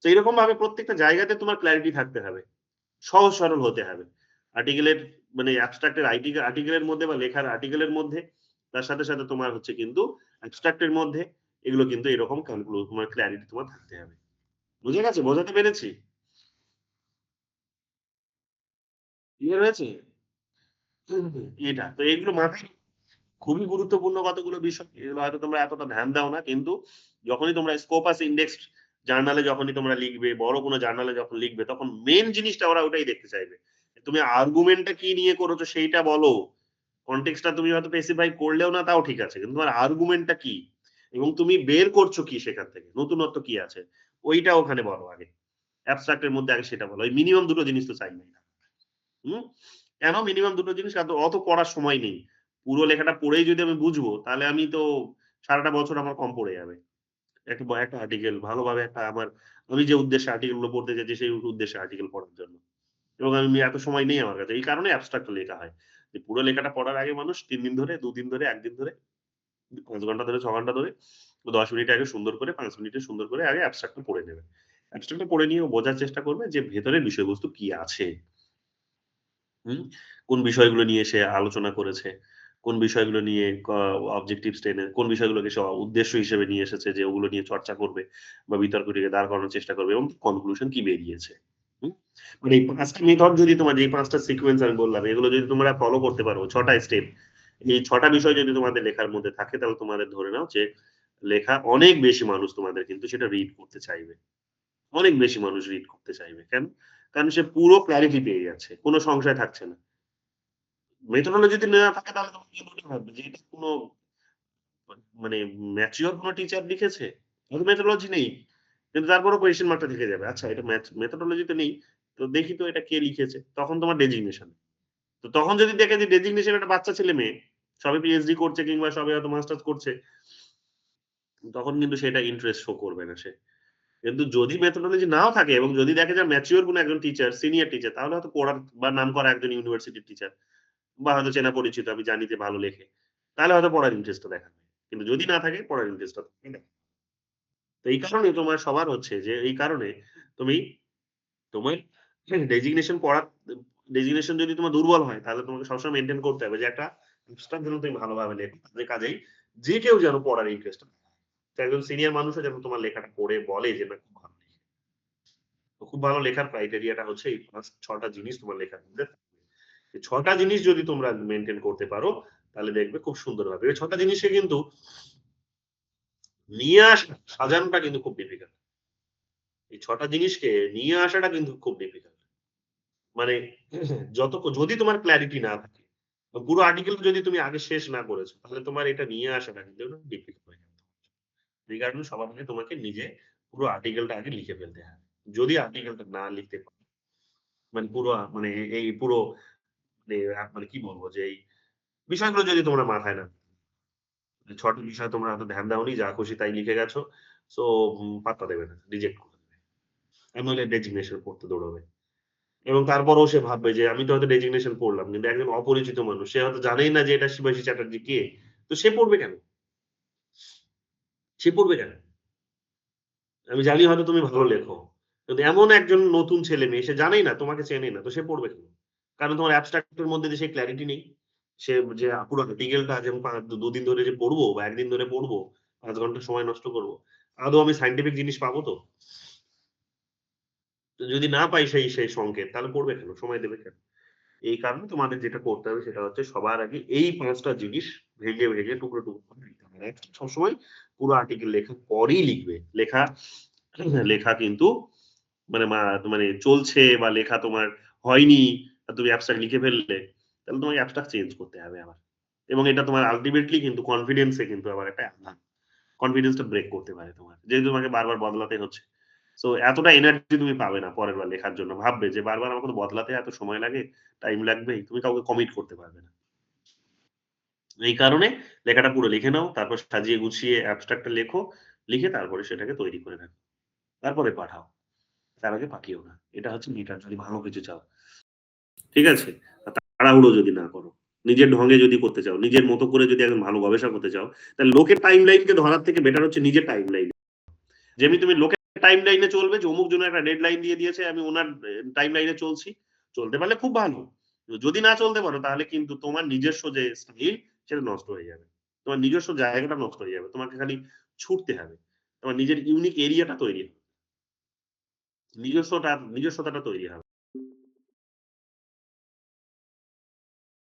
তো এরকম ভাবে প্রত্যেকটা জায়গাতে তোমার ক্লারিটি থাকতে হবে। সহজ সরল হতে হবে। আর্টিকেলের মানে অ্যাবস্ট্রাক্ট এর আর্টিকেলের মধ্যে বা লেখার আর্টিকেলের মধ্যে, তার সাথে, সাথে তোমার হচ্ছে কিন্তু অ্যাবস্ট্রাক্ট এর মধ্যে, এগুলো কিন্তু এরকম তোমার ক্লারিটি তোমার থাকতে হবে। বুঝে গেছে? বোঝাতে পেরেছি? ক্লিয়ার হয়েছে? এটা। তো এগুলো মাথায় খুবই গুরুত্বপূর্ণ কতগুলো বিষয়। এগুলো হয়তো তোমরা এতটা ধ্যান দাও না। কিন্তু যখনই তোমরা স্কোপাস ইন্ডেক্সড জার্নালে যখনই তোমরা লিখবে, বড় কোনো জার্নালে যখন লিখবে, তখন মেইন জিনিসটা ওরা ওটাই দেখতে চাইবে। তুমি আর্গুমেন্ট টা কি নিয়ে করেছো সেইটা বলো। কনটেক্সট টা তুমি হয়তো স্পেসিফাই করলেও না, তাও ঠিক আছে। কিন্তু তোমার আর্গুমেন্ট টা কি? এবং তুমি বের করছো কি সেখান থেকে? নতুনত্ব কি আছে? ওইটা ওখানে বলো আগে। অ্যাবস্ট্রাক্ট এর মধ্যে আগে সেটা বলো। এই মিনিমাম ২ টো জিনিস তো চাই না। হুম? কেন মিনিমাম ২ টো জিনিস? কারণ অত পড়ার সময় নেই। পুরো লেখাটা পড়েই যদি আমি বুঝবো, তাহলে আমি তো সারাটা বছর আমার কম পড়ে যাবে। একটা আর্টিকেল ভালোভাবে আমি যে উদ্দেশ্যে আর্টিকেল গুলো পড়তে চাইছি, সেই উদ্দেশ্যে আর্টিকেল পড়ার জন্য। এবং আমি এত সময় নেই আমার কাছে। এই কারণে অ্যাবস্ট্রাক্ট লেখা হয়। যে পুরো লেখাটা পড়ার আগে মানুষ ৩ দিন ধরে, ২ দিন ধরে, ১ দিন ধরে, ৫ ঘন্টা ধরে, ৬ ঘন্টা ধরে, ১০ মিনিট আগে সুন্দর করে, ৫ মিনিটে সুন্দর করে আগে অ্যাবস্ট্রাক্ট টা পড়ে নেবে। অ্যাবস্ট্রাক্ট টা পড়ে নিয়ে ও বোঝার চেষ্টা করবে যে ভেতরের বিষয়বস্তু কি আছে। হুম? কোন বিষয়গুলো নিয়ে সে আলোচনা করেছে, কোন বিষয়গুলো নিয়ে অবজেক্টিভস টেনে, কোন বিষয়গুলোকে সে উদ্দেশ্য হিসেবে নিয়ে এসেছে যে ওগুলো নিয়ে চর্চা করবে বা বিতর্কটিকে দাঁড় করানোর চেষ্টা করবে, এবং কনক্লুশন কি বেরিয়েছে। হুম? মানে এই ৫ টা মেথড যদি তোমার, যে ৫ টা সিকোয়েন্স আমি বললাম, এগুলো যদি তোমরা ফলো করতে পারো, ৬ টা স্টেপ, এই ৬ টা বিষয় যদি তোমাদের লেখার মধ্যে থাকে, তাহলে তোমাদের ধরে নাও যে লেখা অনেক বেশি মানুষ তোমাদের কিন্তু সেটা রিড করতে চাইবে। অনেক বেশি মানুষ রিড করতে চাইবে। কেন? কারণ সে পুরো ক্লারিটি পেয়ে যাচ্ছে। কোন সংশয় থাকছে না। মেথোডোলজি যদি না থাকে, তাহলে তোমার কি মনে হবে যে এটা কোন মানে ম্যাচিউর কোন টিচার লিখেছে? হয়তো মেথোডোলজি নেই। কিন্তু তারপরেও কোয়েশ্চেন মার্কটা থেকে যাবে। আচ্ছা, এটা মেথোডোলজি তো নেই। তো দেখি তো এটা কে লিখেছে? তখন তোমার ডেজিগনেশন। তো তখন যদি দেখে যে ডেজিগনেশন একটা বাচ্চা ছেলে-মেয়ে, সবে পিএইচডি করছে কিংবা সবে হয়তো মাস্টার্স করছে, তখন কিন্তু সেটা ইন্টারেস্ট শো করবে না সে। কিন্তু যদি মেথোডোলজি নাও থাকে এবং যদি দেখে যে ম্যাচিউর কোন একজন টিচার, সিনিয়র টিচার, তাহলে হয়তো পড়ার বা নামকরা একজন ইউনিভার্সিটির টিচার, বা হয়তো চেনা পরিচিত, আমি জানি যে ভালো লেখে। তাহলে হয়তো পড়ার ইন্টারেস্টটা দেখাবে। কিন্তু যদি না থাকে, পড়ার ইন্টারেস্টটা থাকবে না। তো এই কারণে তোমার সবার হচ্ছে যে এই কারণে তুমি তোমার ডেজিগনেশন ডেজিগনেশন যদি তোমার দুর্বল হয়, তাহলে তোমাকে সবসময় মেইনটেইন করতে হবে যে একটা ইনস্টান্ট যেন তুমি ভালোভাবে লেখো। যে কাজেই যে কেউ যেন পড়ার ইন্টারেস্ট থাকে। তো একজন সিনিয়র মানুষও যেন তোমার লেখাটা পড়ে বলে যে না, খুব ভালো লিখেছে। তো খুব ভালো লেখার ক্রাইটেরিয়াটা হচ্ছে এই ৬ টা জিনিস তোমার লেখার মধ্যে থাকবে। এই ৬ টা জিনিস যদি তোমরা মেইনটেইন করতে পারো, তাহলে দেখবে খুব সুন্দর হবে। এই ৬ টা জিনিসকে কিন্তু নিয়ে সাজানোটা কিন্তু খুব ডিফিকাল্ট। এই ৬ টা জিনিসকে নিয়ে আসাটা কিন্তু খুব ডিফিকাল্ট। মানে যদি তোমার ক্লারিটি না থাকে, পুরো আর্টিকেল যদি তুমি আগে শেষ না করেছো, তাহলে তোমার এটা নিয়ে আসাটা কিন্তু ডিফিকাল্ট হয়ে যাবে। এই কারণে সবার আগে তোমাকে নিজে পুরো আর্টিকেলটা আগে লিখে ফেলতে হবে। যদি আর্টিকেলটা না লিখতে পারো, মানে পুরো মানে এই পুরো মানে মানে কি বলবো যে এই বিষয়গুলো যদি তোমরা মাথায় না, ৬ টা বিষয় তোমরা হয়তো ধ্যান দাওনি, যা খুশি তাই লিখে গেছো। সো পাত্তা দেবে না। রিজেক্ট করে দেবে। আর নইলে ডেজিগনেশন পড়তে দৌড়াবে। এবং তারপরেও সে ভাববে যে আমি তো হয়তো ডেজিগনেশন পড়লাম। কিন্তু একজন অপরিচিত মানুষ। সে হয়তো জানেই না যে এটা শিবাশী চ্যাটার্জি কে। তো সে পড়বে কেন? সে পড়বে কেন? আমি জানি হয়তো তুমি ভালো লেখো। কিন্তু এমন একজন নতুন ছেলে মেয়ে সে জানেই না, তোমাকে চেনেই না। তো সে পড়বে কেন? কারণ তোমার অ্যাবস্ট্রাক্ট এর মধ্যে যে সেই ক্লারিটি নেই। সে যে পুরো আর্টিকেলটা যেমন ২ দিন ধরে যে পড়বো বা ১ দিন ধরে পড়বো, ৫ ঘন্টা সময় নষ্ট করব। আদৌ আমি সায়েন্টিফিক জিনিস পাবো তো? তো যদি না পাই সেই সংকেত তাহলে পড়বে কেন? সময় দেবে কেন? এই কারণে তোমাদের যেটা করতে হবে সেটা হচ্ছে সবার আগে এই ৫ টা জিনিস ভেঙে টুকরো করে লিখতে হবে। সবসময় পুরো আর্টিকেল লেখার পরেই লিখবে। লেখা কিন্তু মানে মানে চলছে বা লেখা তোমার হয়নি, আর তুমি অ্যাবস্ট্রাক্ট লিখে ফেললে, তাহলে তোমাকে অ্যাবস্ট্রাক্ট চেঞ্জ করতে হবে আবার। এবং এটা তোমার আল্টিমেটলি কিন্তু কনফিডেন্স এ কিন্তু আবার একটা আঘাত। কনফিডেন্স টা ব্রেক করতে পারে তোমার। যেহেতু তোমাকে বারবার বদলাতে হচ্ছে। সো এতটা এনার্জি তুমি পাবে না পরের বার লেখার জন্য। ভাববে যে বারবার আমাকে তো বদলাতে এত সময় লাগে, টাইম লাগবেই। তুমি কাউকে কমিট করতে পারবে না। এই কারণে লেখাটা পুরো লিখে নাও। তারপর সাজিয়ে গুছিয়ে অ্যাবস্ট্রাক্ট টা লেখো। লিখে তারপরে সেটাকে তৈরি করে রাখো। তারপরে পাঠাও। তার আগে পাঠিও না। এটা হচ্ছে মিটার যদি ভালো কিছু চাও। ঠিক আছে? তাড়াহুড়ো যদি না করো। নিজের ঢঙে যদি করতে চাও, নিজের মতো করে যদি একদম ভালো গবেষণা করতে চাও, তাহলে লোকের টাইমলাইন কে ধরার থেকে বেটার হচ্ছে নিজের টাইমলাইন। যেমনি তুমি লোকের টাইমলাইন এ চলবে যে অমুক জন একটা ডেডলাইন দিয়ে দিয়েছে, আমি উনার টাইমলাইন এ চলছি। চলতে পারলে খুব ভালো। যদি না চলতে পারো তাহলে কিন্তু তোমার নিজস্ব যে স্টাইল সেটা নষ্ট হয়ে যাবে। তোমার নিজস্ব জায়গাটা নষ্ট হয়ে যাবে। তোমাকে খালি ছুটতে হবে। তোমার নিজের ইউনিক এরিয়াটা তৈরি হবে। নিজস্বতাটা তৈরি হবে।